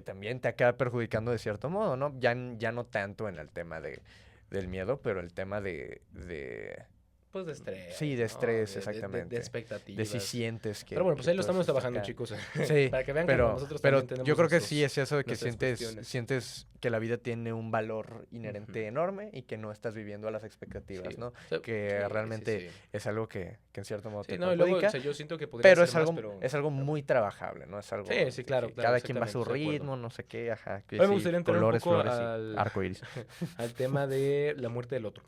también te acaba perjudicando de cierto modo, ¿no? Ya no tanto en el tema del miedo, pero el tema Pues de sí, estrés, de ¿no? estrés, De exactamente. De si expectativas. sientes Pero bueno, que pues ahí lo todo eso estamos está trabajando, acá. chicos. Sí, Para que vean que pero, nosotros pero también yo tenemos creo que sí es eso de que nuestras cuestiones. sientes que la vida tiene un valor Ujú. inherente enorme y que no estás viviendo a las expectativas, Sí, ¿no? o sea, Que realmente sí. es algo que en cierto modo Sí, te no, y luego, o perjudica, sea, yo siento que podría pero ser más, es algo pero muy bueno. trabajable, ¿no? Es algo Sí, de claro, que cada quien va a exactamente, su estoy de acuerdo. ritmo, no sé qué, ajá, que Hoy me sí, gustaría entrar un colores, poco flores y arco iris. al tema de la muerte del otro.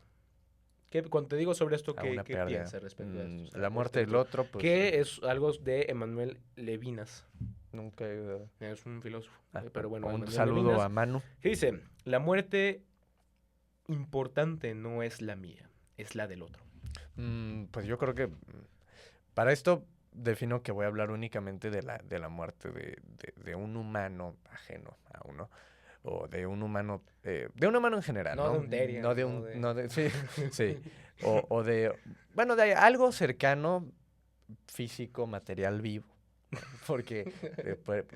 Cuando te digo sobre esto, A una ¿qué pérdida. piensas respecto a esto? O sea, La la muerte muerte del del otro. otro, pues Que es algo de Emanuel Levinas. nunca he... Es un filósofo. Pero Pero bueno, un Emanuel saludo a Levinas. Manu. Que dice, la muerte importante no es la mía, es la del otro. Pues yo creo que para esto defino que voy a hablar únicamente de la muerte de un humano ajeno a uno. O de un humano en general, No ¿no? de un Terian, no de... Sí, sí. O bueno, de algo cercano, físico, material vivo. ¿No? Porque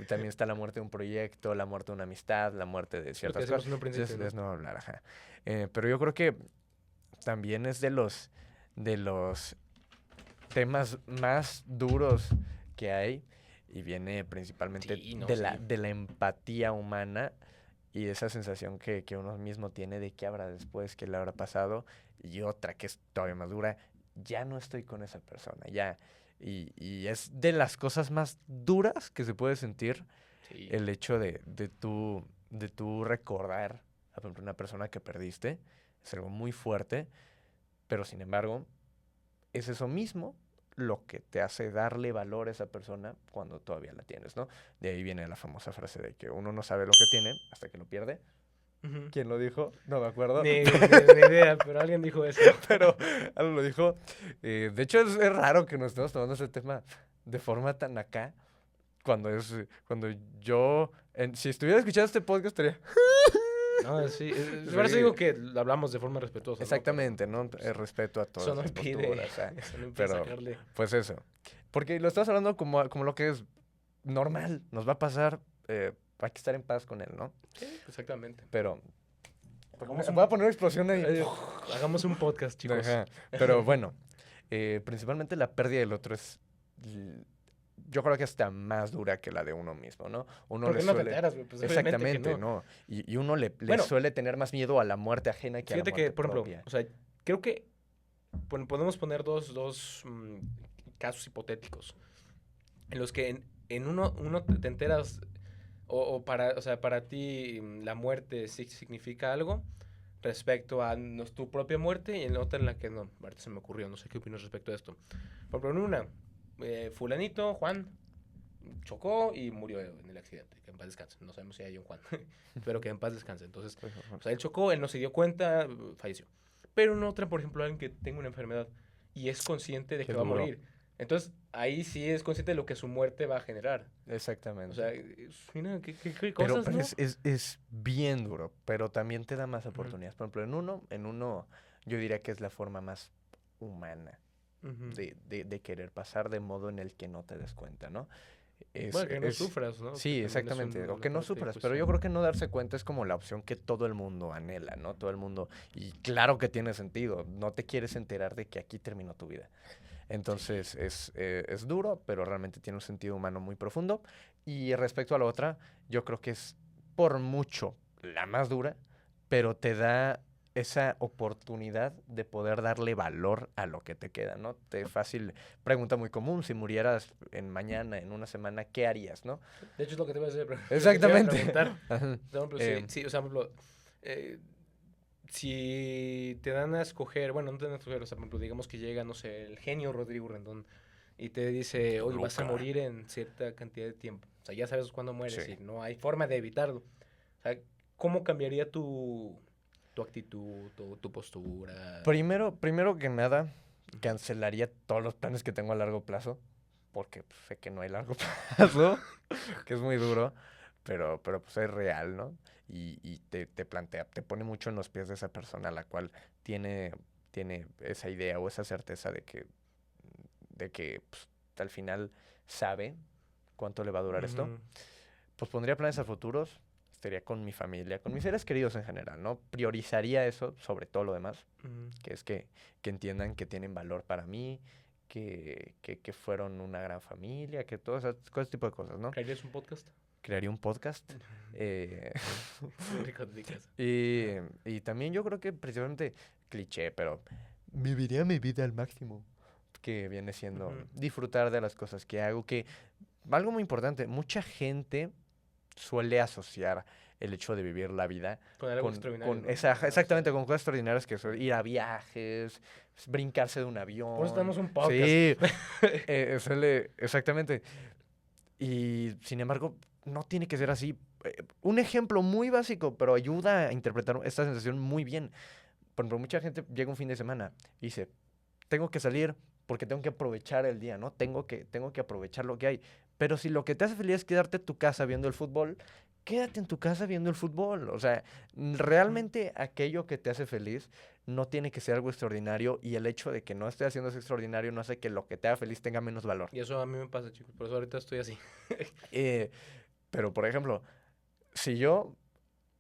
también está la muerte de un proyecto, la muerte de una amistad, la muerte de Es lo que ciertas decimos cosas. en un principio, Entonces, ¿no? es no hablar, ajá. Pero yo creo que también es de los temas más duros que hay y viene principalmente Sí, no, sí. de la empatía humana y esa sensación que uno mismo tiene de qué habrá después, qué le habrá pasado y otra que es todavía más dura, ya no estoy con esa persona, ya. Y es de las cosas más duras que se puede sentir Sí. el hecho de tú recordar a por ejemplo, una persona que perdiste, es algo muy fuerte, pero sin embargo, es eso mismo lo que te hace darle valor a esa persona cuando todavía la tienes, ¿no? De ahí viene la famosa frase de que uno no sabe lo que tiene hasta que lo pierde. Ujú. ¿Quién lo dijo? No me acuerdo. Ni idea, pero alguien dijo eso. Pero algo lo dijo. De hecho, es raro que nos estemos tomando ese tema de forma tan acá. Cuando yo, si estuviera escuchando este podcast, estaría... No, sí. Sí. Por eso digo que hablamos de forma respetuosa, ¿no? Exactamente, Pero, ¿no? pues, Respeto a eso todas no las impide, posturas. eso no impide Pero, sacarle. pues eso. Porque lo estás hablando como lo que es normal. Nos va a pasar. Hay que estar en paz con él, ¿no? Sí, exactamente. Pero... Hagamos Voy a poner una explosión ahí. hagamos un podcast, chicos. Ajá. Pero bueno, principalmente la pérdida del otro es... Yo creo que hasta más dura que la de uno mismo, ¿no? Uno Porque le no te suele... enteras, güey. Pues obviamente que Exactamente, no. ¿no? Y uno le Bueno. suele tener más miedo a la muerte ajena que a la Fíjate muerte que, por ejemplo, propia. o sea, creo que podemos poner dos casos hipotéticos en los que en uno te enteras o sea, para ti la muerte sí significa algo respecto a tu propia muerte y en la otra en la que no. Ahorita se me ocurrió, no sé qué opinas respecto a esto. Por ejemplo, en una, fulanito, Juan, chocó y murió en el accidente. Que en paz descanse. No sabemos si hay un Juan, pero que en paz descanse. Entonces, o sea, él chocó, él no se dio cuenta, falleció. Pero en otra, por ejemplo, alguien que tenga una enfermedad y es consciente de Qué que va a duro. morir. Entonces, ahí sí es consciente de lo que su muerte va a generar. Exactamente. O sea, mira, qué pero cosas, ¿no? es bien duro, pero también te da más oportunidades. Por ejemplo, en uno yo diría que es la forma más humana Ujú. de querer pasar de modo en el que no te des cuenta, ¿no? Bueno, que no sufras, ¿no? Sí, Que también es exactamente. O una que no parte sufras, pero cuestión. yo creo que no darse cuenta es como la opción que todo el mundo anhela, ¿no? Todo el mundo. Y claro que tiene sentido. No te quieres enterar de que aquí terminó tu vida. Entonces es duro, pero realmente tiene un sentido humano muy profundo. Y respecto a la otra, yo creo que es por mucho la más dura, pero te da esa oportunidad de poder darle valor a lo que te queda, ¿no? Fácil, pregunta muy común, si murieras mañana, en una semana, ¿qué harías, no? De hecho, es lo que te voy a decir. Exactamente. Preguntar. Ajá. Por ejemplo, sí, o sea, por ejemplo, eh, si te dan a escoger, bueno, no te dan a escoger, o sea, por ejemplo, digamos que llega, no sé, el genio Rodrigo Rendón y te dice, oye, vas a Luca. morir en cierta cantidad de tiempo. O sea, ya sabes cuándo mueres Sí. y no hay forma de evitarlo. O sea, ¿cómo cambiaría tu actitud, tu postura? Primero que nada, cancelaría todos los planes que tengo a largo plazo, porque pues, sé que no hay largo plazo, que es muy duro, pero pues es real, ¿no? Y te plantea, te pone mucho en los pies de esa persona, la cual tiene esa idea o esa certeza de que pues, al final sabe cuánto le va a durar esto. Ujú, Pues pondría planes a futuros, estaría con mi familia, con mis seres queridos en general, ¿no? Priorizaría eso sobre todo lo demás, ujú. que es que entiendan que tienen valor para mí, que fueron una gran familia, que todo ese tipo de cosas, ¿no? ¿Crearías un podcast? Crearía un podcast. eh, Muy rico de mi casa. y, y también yo creo que principalmente cliché, pero viviría mi vida al máximo, que viene siendo Ujú. disfrutar de las cosas que hago, que algo muy importante, mucha gente suele asociar el hecho de vivir la vida Con algo extraordinario, ¿no? exactamente, con cosas extraordinarias que son ir a viajes, brincarse de un Por eso avión. tenemos un podcast. Sí, exactamente. Y sin embargo, no tiene que ser así. Un ejemplo muy básico, pero ayuda a interpretar esta sensación muy bien. Por ejemplo, mucha gente llega un fin de semana y dice, tengo que salir porque tengo que aprovechar el día, ¿no? Tengo que aprovechar lo que hay. Pero si lo que te hace feliz es quedarte en tu casa viendo el fútbol, quédate en tu casa viendo el fútbol. O sea, realmente aquello que te hace feliz no tiene que ser algo extraordinario y el hecho de que no esté haciendo eso extraordinario no hace que lo que te haga feliz tenga menos valor. Y eso a mí me pasa, chicos. Por eso ahorita estoy así. Eh, pero, por ejemplo, si yo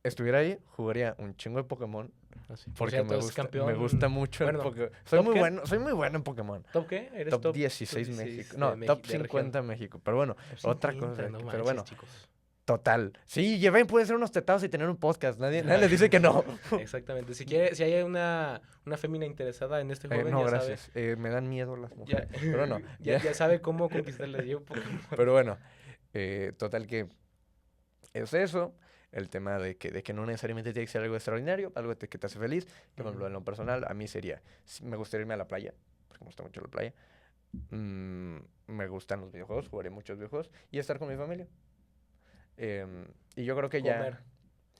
estuviera ahí, jugaría un chingo de Pokémon Así. Por porque cierto, es me gusta campeón. mucho el Bueno, Pokémon. ¿top qué? Soy muy bueno en Pokémon. ¿Top qué? ¿Eres Top top? Top 16 16 México. de, No, top De región. 50 México. Pero bueno, Top otra 50, cosa. no Pero manches, bueno, chicos. total. Sí, Llevain puede ser unos tetados y tener un podcast. Nadie les dice que no. Exactamente. Si hay una fémina interesada en este joven, No, ya sabe. gracias. Me dan miedo las Ya, mujeres. Pero no, ya. ya sabe cómo conquistarlas. Yo Pokémon. Pero bueno, total que es eso. El tema de que no necesariamente tiene que ser algo extraordinario, algo que te hace feliz. Que, por ejemplo, en lo personal, a mí sería, me gustaría irme a la playa, porque me gusta mucho la playa. Me gustan los videojuegos, jugaré muchos videojuegos y estar con mi familia. Y yo creo que Comer. ya.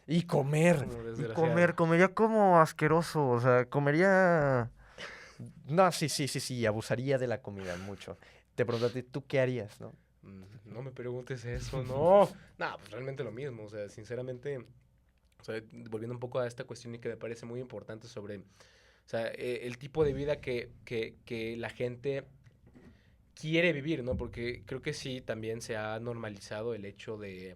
Y comer. Como Y desgraciado. comería como asqueroso. O sea, comería. No, sí, abusaría de la comida mucho. Te pregunto a ti, ¿tú qué harías, no? No me preguntes eso, no. No, pues realmente lo mismo. O sea, sinceramente, o sea, volviendo un poco a esta cuestión y que me parece muy importante sobre, o sea, el tipo de vida que la gente quiere vivir, ¿no? Porque creo que sí, también se ha normalizado el hecho de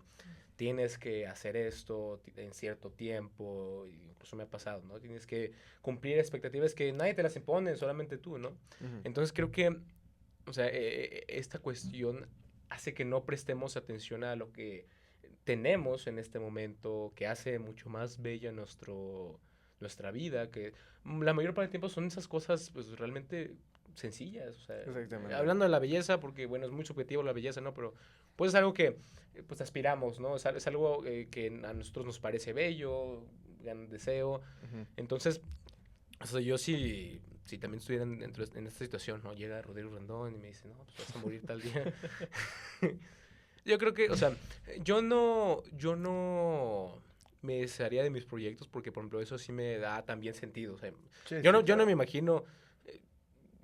tienes que hacer esto en cierto tiempo, incluso me ha pasado, ¿no? Tienes que cumplir expectativas que nadie te las impone, solamente tú, ¿no? Ujú. Entonces creo que, o sea, esta cuestión hace que no prestemos atención a lo que tenemos en este momento, que hace mucho más bella nuestra vida, que la mayor parte del tiempo son esas cosas, pues realmente sencillas, o sea, Exactamente. hablando de la belleza, porque bueno, es muy subjetivo la belleza, ¿no? Pero pues es algo que pues aspiramos, ¿no? Es algo que a nosotros nos parece bello, gran deseo. Ujú. Entonces, o sea, yo si también estuviera en esta situación, ¿no? Llega Rodrigo Rendón y me dice, no, pues vas a morir tal día. Yo creo que, o sea, yo no me desharía de mis proyectos porque, por ejemplo, eso sí me da también sentido. O sea, Sí, yo sí, yo no claro. me imagino eh,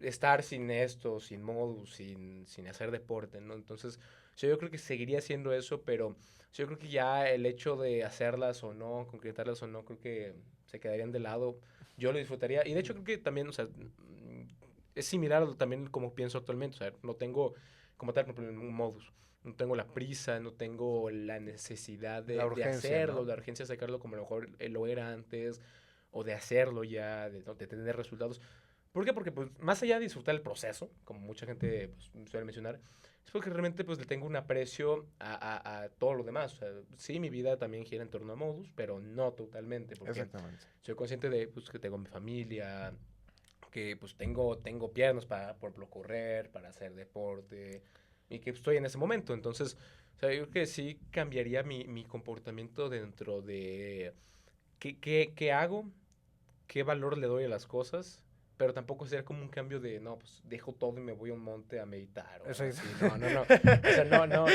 estar sin esto, sin modus, sin hacer deporte, ¿no? Entonces, o sea, yo creo que seguiría haciendo eso, pero o sea, yo creo que ya el hecho de hacerlas o no, concretarlas o no, creo que se quedarían de lado. Yo lo disfrutaría. Y de hecho creo que también, o sea, es similar a también como pienso actualmente. O sea, no tengo como tal, por ejemplo, un modus. No tengo la prisa, no tengo la necesidad La de urgencia, hacerlo, ¿no? la urgencia de sacarlo como a lo mejor lo era antes, o de hacerlo ya, ¿no? De tener resultados. ¿Por qué? Porque pues más allá de disfrutar el proceso, como mucha gente pues, suele mencionar, es porque realmente pues le tengo un aprecio a todo lo demás. O sea, sí, mi vida también gira en torno a Modus, pero no totalmente, porque Exactamente. soy consciente de pues, que tengo mi familia, que pues tengo piernas para por correr, para hacer deporte, y que estoy en ese momento. Entonces, o sea, yo creo que sí cambiaría mi comportamiento dentro de qué hago, qué valor le doy a las cosas, pero tampoco sería como un cambio de, no, pues dejo todo y me voy a un monte a meditar o algo Exacto. así. No, no, no. O sea,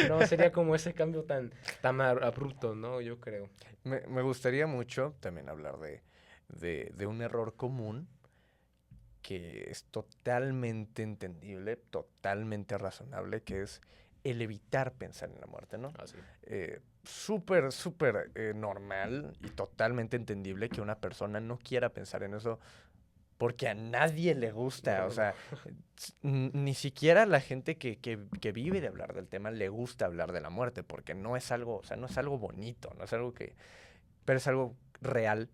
no sería como ese cambio tan abrupto, ¿no? Yo creo. Me gustaría mucho también hablar de un error común que es totalmente entendible, totalmente razonable, que es el evitar pensar en la muerte, ¿no? Así. Súper, súper normal y totalmente entendible que una persona no quiera pensar en eso porque a nadie le gusta, No, o no, sea, no. ni siquiera a la gente que vive de hablar del tema le gusta hablar de la muerte, porque no es algo, o sea, no es algo bonito, no es algo que, pero es algo real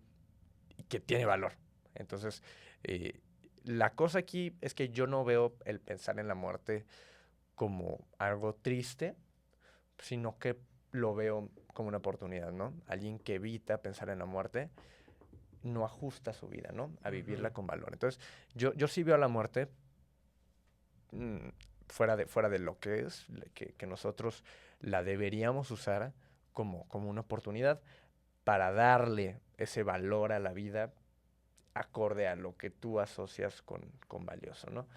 y que tiene valor. Entonces, eh, la cosa aquí es que yo no veo el pensar en la muerte como algo triste, sino que lo veo como una oportunidad, ¿no? Alguien que evita pensar en la muerte no ajusta su vida, ¿no? A vivirla Ujú. con valor. Entonces, yo sí veo a la muerte mm, fuera de lo que es, que nosotros la deberíamos usar como una oportunidad para darle ese valor a la vida acorde a lo que tú asocias con valioso, ¿no?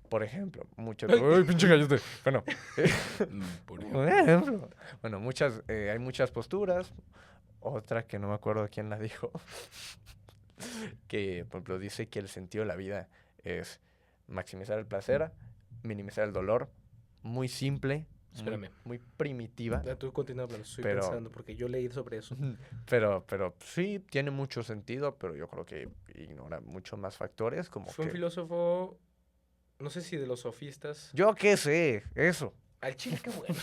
Por ejemplo, muchas... Ay. ¡Uy, pinche gallote! Bueno, Por por ejemplo. ejemplo, bueno, hay muchas posturas. Otra que no me acuerdo quién la dijo, que, por ejemplo, dice que el sentido de la vida es maximizar el placer, minimizar el dolor, muy simple, Espérame. muy primitiva, Tú continúa hablando, estoy pero, pensando, porque yo leí sobre eso. pero sí tiene mucho sentido, pero yo creo que ignora muchos más factores, como Fue un que, filósofo, no sé si de los sofistas. yo qué sé, eso. Al chile, qué bueno.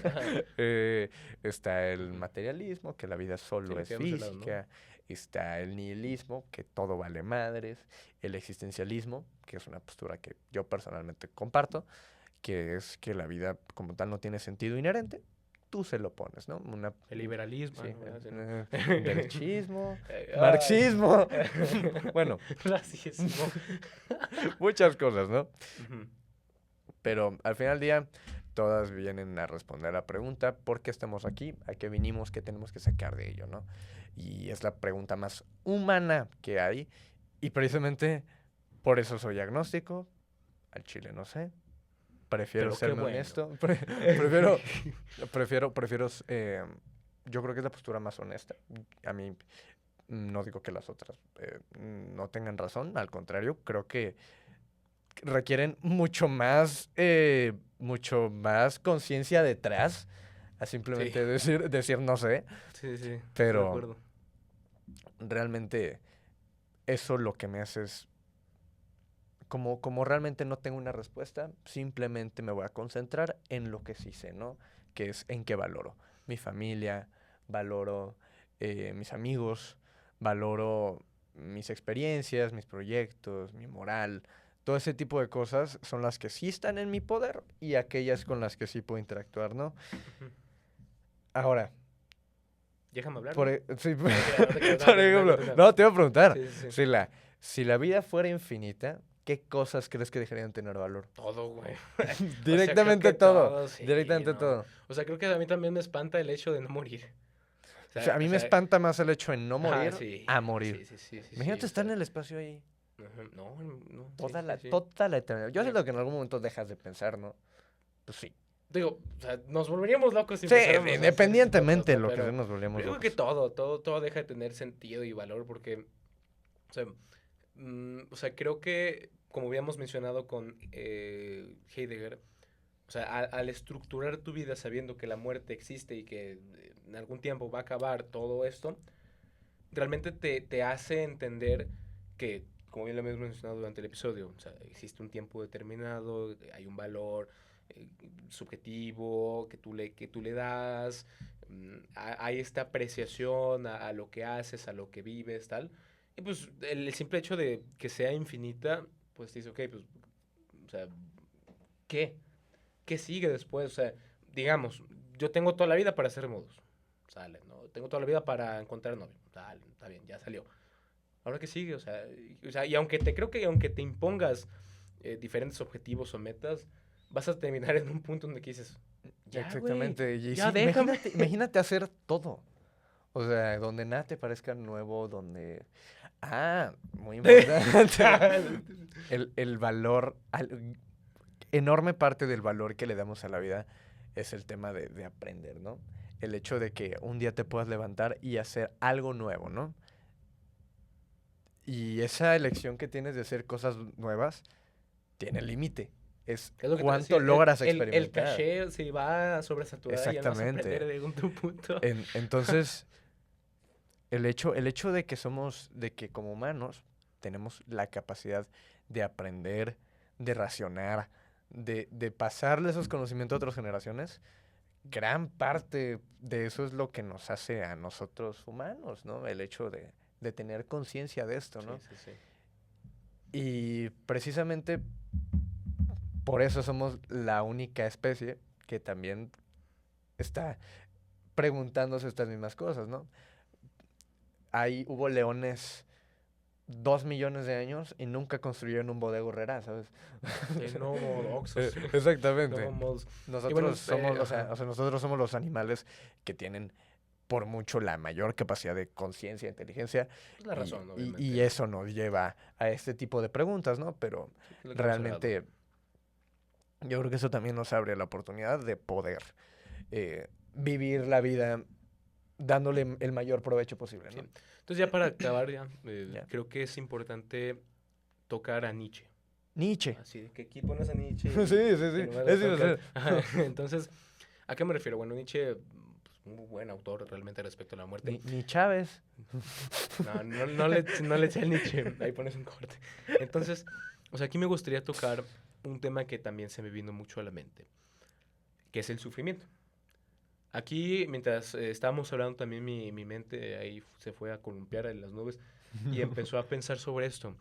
Ajá. Eh, Está el Ujú. materialismo, que la vida Sí, solo lo es que habíamos hablado, ¿no? física. Está el nihilismo, que todo vale madres. El existencialismo, que es una postura que yo personalmente comparto, que es que la vida como tal no tiene sentido inherente. Tú se lo pones, ¿no? El liberalismo, Sí, no, así no. derechismo, Ay. marxismo. Bueno, Racismo. muchas cosas, ¿no? Ujú. Pero al final del día, todas vienen a responder a la pregunta, ¿por qué estamos aquí? ¿A qué vinimos? ¿Qué tenemos que sacar de ello, no? Y es la pregunta más humana que hay. Y precisamente por eso soy agnóstico. Al chile no sé. Prefiero Pero qué serme bueno. honesto. Prefiero, prefiero, yo creo que es la postura más honesta. A mí no digo que las otras no tengan razón, al contrario, creo que requieren mucho más conciencia detrás a Sí, simplemente decir no sé, sí, sí, estoy de pero acuerdo. realmente eso lo que me hace es, como realmente no tengo una respuesta, simplemente me voy a concentrar en lo que sí sé, ¿no? Que es en qué valoro. Mi familia, valoro mis amigos, valoro mis experiencias, mis proyectos, mi moral. Todo ese tipo de cosas son las que sí están en mi poder y aquellas con las que sí puedo interactuar, ¿no? Ujú. Ahora, Déjame hablar, ¿no? sí, No te creas, no te creas. por Nada, continúa, ejemplo, continúa. no, te voy a preguntar, Sí, sí, sí. si la vida fuera infinita, ¿qué cosas crees que dejarían de tener valor? Todo, güey. O sea, creo Directamente que todo, todo, sí, directamente ¿no? todo. O sea, creo que a mí también me espanta el hecho de no morir. O sea, a mí O me sea, espanta más el hecho de no ajá, morir sí, a morir. sí, sí, sí, sí, sí, Imagínate o estar sea, en el espacio ahí ajá, no, no, sí, sí, sí. toda la eternidad. Yo O sea, siento que en algún momento dejas de pensar, ¿no? Pues sí. digo, o sea, nos volveríamos locos si Sí, empezáramos a hacer ese tipo de cosas, independientemente de ¿no? lo que Pero nos volvemos yo creo que locos. todo deja de tener sentido y valor porque, o sea, o sea, creo que, como habíamos mencionado con Heidegger, o sea, al estructurar tu vida sabiendo que la muerte existe y que en algún tiempo va a acabar todo esto, realmente te hace entender que, como bien lo hemos mencionado durante el episodio, o sea, existe un tiempo determinado, hay un valor eh, subjetivo que tú le das, hay esta apreciación a lo que haces, a lo que vives, tal. Y pues el simple hecho de que sea infinita, pues dice, ok, pues, o sea, ¿qué? ¿Qué sigue después? O sea, digamos, yo tengo toda la vida para hacer remodos. Sale, ¿no? Tengo toda la vida para encontrar novio. Sale, está bien, ya salió. Ahora qué sigue, y aunque creo que aunque te impongas diferentes objetivos o metas, vas a terminar en un punto donde dices, ya, güey, Exactamente. Y ya sí, déjame. imagínate hacer todo. O sea, donde nada te parezca nuevo, donde... Ah, muy importante. El valor, enorme parte del valor que le damos a la vida es el tema de aprender, ¿no? El hecho de que un día te puedas levantar y hacer algo nuevo, ¿no? Y esa elección que tienes de hacer cosas nuevas tiene límite. Es Es lo que te cuánto decía, logras el experimentar. caché se va a sobresaturar y ya no vas a aprender Exactamente. de algún punto. Entonces, el hecho de que como humanos tenemos la capacidad de aprender, de racionar, de pasarle esos conocimientos a otras generaciones, gran parte de eso es lo que nos hace a nosotros humanos, ¿no? El hecho de tener conciencia de esto, Sí, ¿no? sí, sí. Y precisamente por eso somos la única especie que también está preguntándose estas mismas cosas, ¿no? Hubo leones 2 millones de años y nunca construyeron un bodega horrera, ¿sabes? No hubo Oxxos, no Exactamente. hubo modos. Y bueno, Nosotros somos, ajá, nosotros somos los animales que tienen por mucho la mayor capacidad de conciencia e inteligencia es la razón, y obviamente. eso nos lleva a este tipo de preguntas, ¿no? Pero Sí, que es lo que hemos hablado. realmente yo creo que eso también nos abre la oportunidad de poder vivir la vida dándole el mayor provecho posible, Sí. ¿no? Entonces ya para acabar, Ya. creo que es importante tocar a Nietzsche. Nietzsche. Así de que aquí pones a Nietzsche Sí, sí, y sí. en lugar de Eso iba a tocar... ser. Ajá, entonces, ¿a qué me refiero? Bueno, Nietzsche, pues, un buen autor realmente respecto a la muerte. Ni Chávez. No le eché al Nietzsche, ahí pones un corte. Entonces, o sea, aquí me gustaría tocar un tema que también se me vino mucho a la mente, que es el sufrimiento. Aquí, mientras estábamos hablando, también mi mente ahí se fue a columpiar en las nubes y empezó a pensar sobre esto.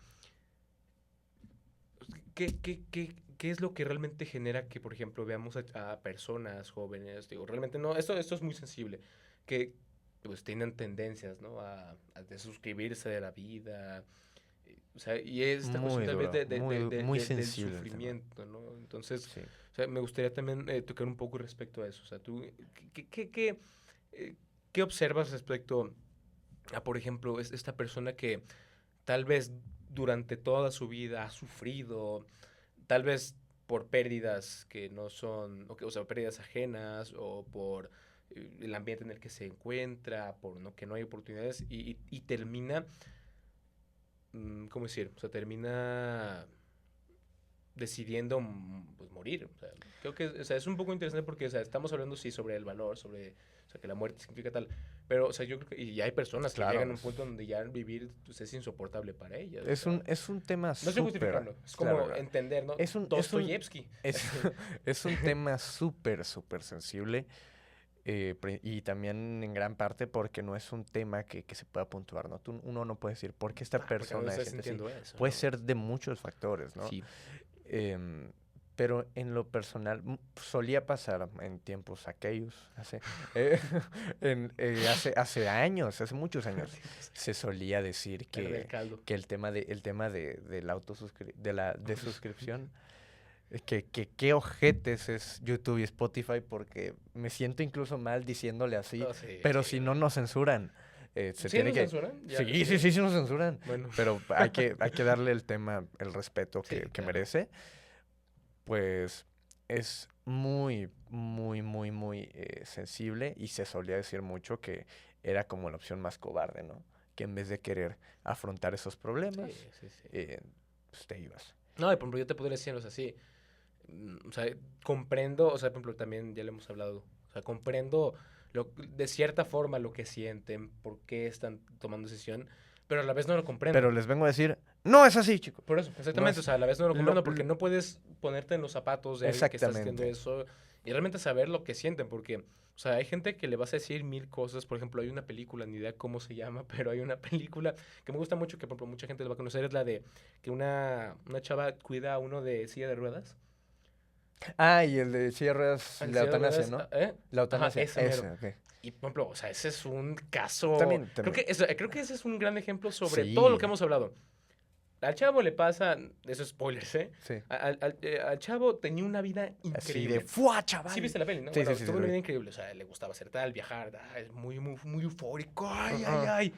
¿Qué es lo que realmente genera que, por ejemplo, veamos a personas jóvenes, digo, realmente no, esto es muy sensible, que pues tienen tendencias, ¿no? A desuscribirse de la vida, o sea, y esta cuestión Muy tal vez duro, muy del sensible el tema. sufrimiento, ¿no? Entonces, Sí. o sea, me gustaría también tocar un poco respecto a eso, o sea, tú, eh, ¿qué observas respecto a, por ejemplo, esta persona que tal vez durante toda su vida ha sufrido, tal vez por pérdidas que no son, o sea, pérdidas ajenas o por el ambiente en el que se encuentra, por no, que no hay oportunidades y termina, ¿cómo decir? O sea, termina decidiendo pues, morir. O sea, creo que o sea, es un poco interesante porque o sea, estamos hablando sí sobre el valor, sobre o sea, que la muerte significa tal, pero o sea, yo creo que y hay personas que Claro. llegan a un punto donde ya vivir pues, es insoportable para ellas. Es un tema No estoy súper... justificando, es como Claro, claro. entender, ¿no? Es un, Dostoyevsky. es, es un tema súper sensible y también en gran parte porque no es un tema que se pueda puntuar, ¿no? Uno no puede decir por qué esta Porque no persona se estás siente así. sintiendo eso, Puede ¿no? ser de muchos factores, ¿no? Sí. Em, pero en lo personal solía pasar en tiempos aquellos, eh, hace años, hace muchos años, se solía decir Perder el caldo. que de la de la desuscripción, que qué ojetes es YouTube y Spotify porque me siento incluso mal diciéndole así, No, sí, pero sí, si no. no nos censuran. Se ¿Sí tiene nos que... censuran? Ya, Sí nos censuran. Bueno, Pero hay que darle el tema, el respeto sí, que claro. merece. Pues es muy sensible y se solía decir mucho que era como la opción más cobarde, ¿no? Que en vez de querer afrontar esos problemas, Sí. pues te ibas. No, y por ejemplo, yo te podría decir, o sea, sí. O sea, comprendo, o sea, por ejemplo, también ya le hemos hablado. O sea, comprendo de cierta forma lo que sienten, por qué están tomando decisión, pero a la vez no lo comprendo. Pero les vengo a decir, no es así, chicos. Por eso, No exactamente, es o sea, a la vez no lo lo- comprendo lo- porque no puedes ponerte en los zapatos de alguien que está sintiendo Exactamente. eso y realmente saber lo que sienten, porque, o sea, hay gente que le vas a decir mil cosas. Por ejemplo, hay una película, ni idea cómo se llama, pero hay una película que me gusta mucho, que por ejemplo mucha gente la va a conocer, es la de que una chava cuida a uno de silla de ruedas. Ah, y el de silla de ruedas, Al la silla de eutanasia, ruedas, ¿no? ¿eh? La Ajá, eutanasia, ese mero. ese, ok. Y, por ejemplo, o sea, ese es un caso. También, Creo también. creo que ese es un gran ejemplo sobre todo lo que Sí, hemos hablado. Al chavo le pasa, eso es spoilers, ¿eh? sí. Al chavo tenía una vida Así de increíble. ¡fua, Sí viste chaval! la peli, ¿no? Sí, Bueno, sí, sí, sí, tuvo lo una vi. vida increíble. O sea, le gustaba hacer tal, viajar, es muy, muy, muy eufórico. Ay, ay, Ajá. ay.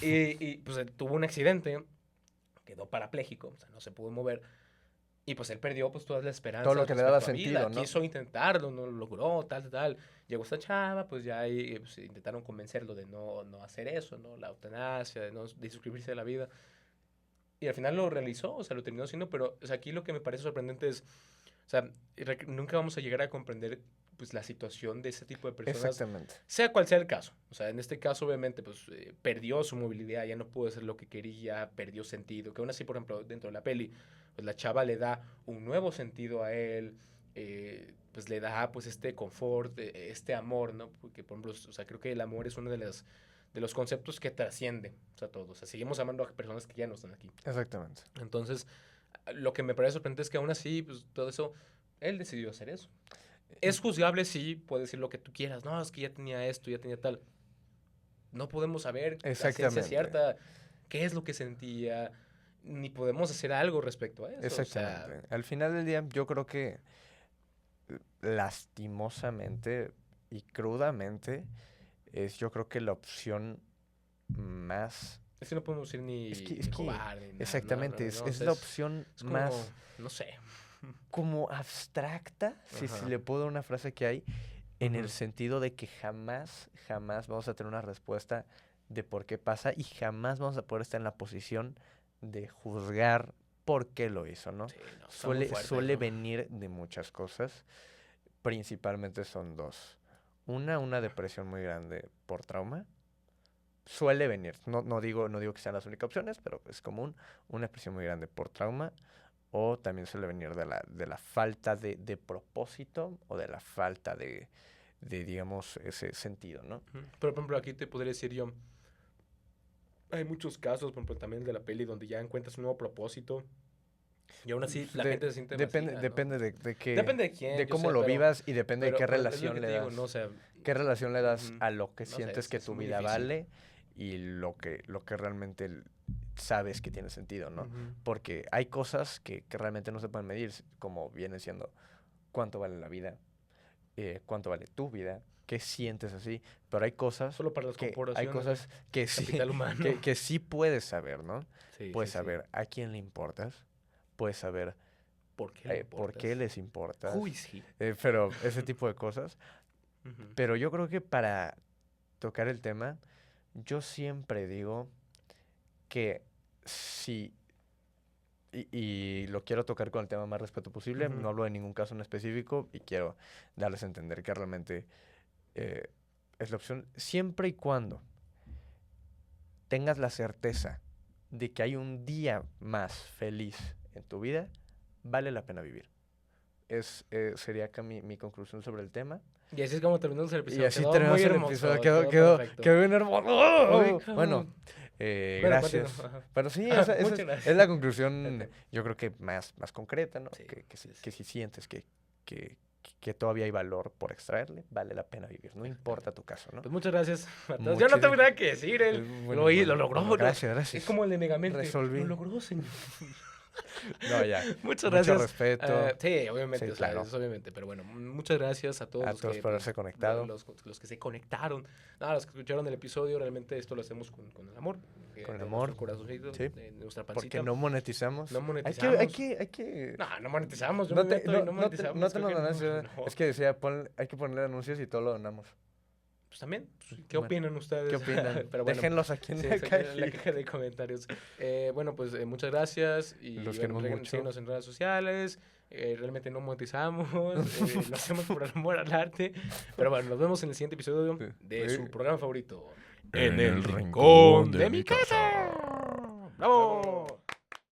Y pues tuvo un accidente, quedó parapléjico, o sea, no se pudo mover. Y pues él perdió pues todas las Todo lo esperanzas que le daba respecto a vida. sentido, ¿no? Quiso intentarlo, no lo logró, tal, tal, tal. Llegó esta chava, pues ya ahí pues, intentaron convencerlo de no hacer eso, ¿no? La eutanasia, de no de suscribirse a la vida. Y al final lo realizó, o sea, lo terminó haciendo, pero o sea, aquí lo que me parece sorprendente es, o sea, nunca vamos a llegar a comprender pues la situación de ese tipo de personas, Exactamente. sea cual sea el caso. O sea, en este caso obviamente pues perdió su movilidad, ya no pudo hacer lo que quería, perdió sentido, que aún así, por ejemplo, dentro de la peli, pues la chava le da un nuevo sentido a él, pues le da pues este confort, este amor, ¿no? Porque, por ejemplo, o sea, creo que el amor es uno de los conceptos que trascienden, o sea, todos. O sea, seguimos amando a personas que ya no están aquí. Exactamente. Entonces, lo que me parece sorprendente es que aún así, pues todo eso, él decidió hacer eso. Es juzgable, sí, puedes decir lo que tú quieras. No, es que ya tenía esto, ya tenía tal. No podemos saber la ciencia Exactamente. cierta qué es lo que sentía, ni podemos hacer algo respecto a eso. O sea, Exactamente. Al final del día, yo creo que lastimosamente y crudamente yo creo que la opción más... es que no podemos decir ni, Es ni que cobarde, ni nada. exactamente, No, o es sea, la opción es como, más no sé. como abstracta, si Ajá. le puedo dar una frase que hay, en el Ujú. sentido de que jamás, jamás vamos a tener una respuesta de por qué pasa y jamás vamos a poder estar en la posición de juzgar por qué lo hizo, ¿no? Sí, no, está muy fuerte Suele eso. venir de muchas cosas, principalmente son dos. Una depresión muy grande por trauma. Suele venir, no digo que sean las únicas opciones, pero es común, una depresión muy grande por trauma, o también suele venir de la falta de propósito o de la falta digamos, ese sentido, ¿no? Ujú. Pero, por ejemplo, aquí te podría decir yo, hay muchos casos, por ejemplo, también de la peli donde ya encuentras un nuevo propósito y aún así Pues la gente se siente depende, vacía, ¿no? depende de qué, Depende de quién, de yo cómo sé, lo vivas y depende de qué pero es lo relación que le te digo, das. ¿no? O sea, ¿Qué relación le das ujú, a lo que no sé, sientes que es tu muy vida difícil. vale y lo que realmente sabes que tiene sentido, ¿no? Ujú. Porque hay cosas que realmente no se pueden medir, como viene siendo cuánto vale la vida, cuánto vale tu vida, qué sientes así, pero hay cosas Solo para las hay corporaciones, cosas que sí, capital humano. que sí puedes saber, ¿no? Sí, Puedes sí, sí. saber a quién le importas, puedes saber ¿Por qué le por qué importas? les importas, Who is he? pero ese tipo de cosas. Ujú. Pero yo creo que para tocar el tema, yo siempre digo que si, y lo quiero tocar con el tema más respeto posible, Ujú. no hablo de ningún caso en específico y quiero darles a entender que realmente eh, es la opción, siempre y cuando tengas la certeza de que hay un día más feliz en tu vida, vale la pena vivir. Sería acá mi conclusión sobre el tema. Y así es como terminamos el Y episodio. así Quedó terminamos muy el hermoso, episodio. perfecto. Quedó bien hermoso. Ay, Bueno, cabrón. gracias. continúa, ajá. Pero sí, Muchas es gracias. la conclusión, Perfecto. yo creo que más concreta, ¿no? Sí, sí, sí. Que si sientes que todavía hay valor por extraerle, vale la pena vivir. No importa tu caso, ¿no? Pues muchas gracias a todos. Yo no tengo nada que decir, él Bueno, lo logró. bueno, gracias. Es como el de Megamente. Resolví. Lo logró, señor. No, ya. Muchas Mucho gracias. respeto. Sí, obviamente, Sí, o sea, claro. eso obviamente. Pero bueno, muchas gracias a todos A los todos que, por haberse conectado. los que se conectaron. Nada, los que escucharon el episodio, realmente esto lo hacemos con el amor. Con el de amor. nuestro corazoncito, Sí. de nuestra pancita. Porque no monetizamos. No Hay monetizamos. que... No, no monetizamos. Yo No me te, meto y no no te monetizamos. no creo que donas, no. es que decía, hay que ponerle anuncios y todo lo donamos. Pues también, ¿qué Bueno, opinan ustedes? ¿qué opinan? Pero bueno, Déjenlos aquí en sí, la exacto, en la cajita. caja de comentarios. Mubueno, pues muchas gracias. Y Los bueno, queremos mucho. síguenos en redes sociales. Realmente no monetizamos. Lo hacemos por amor al arte. Pero bueno, nos vemos en el siguiente episodio Sí. de su programa favorito. En el rincón de mi ¡Bravo!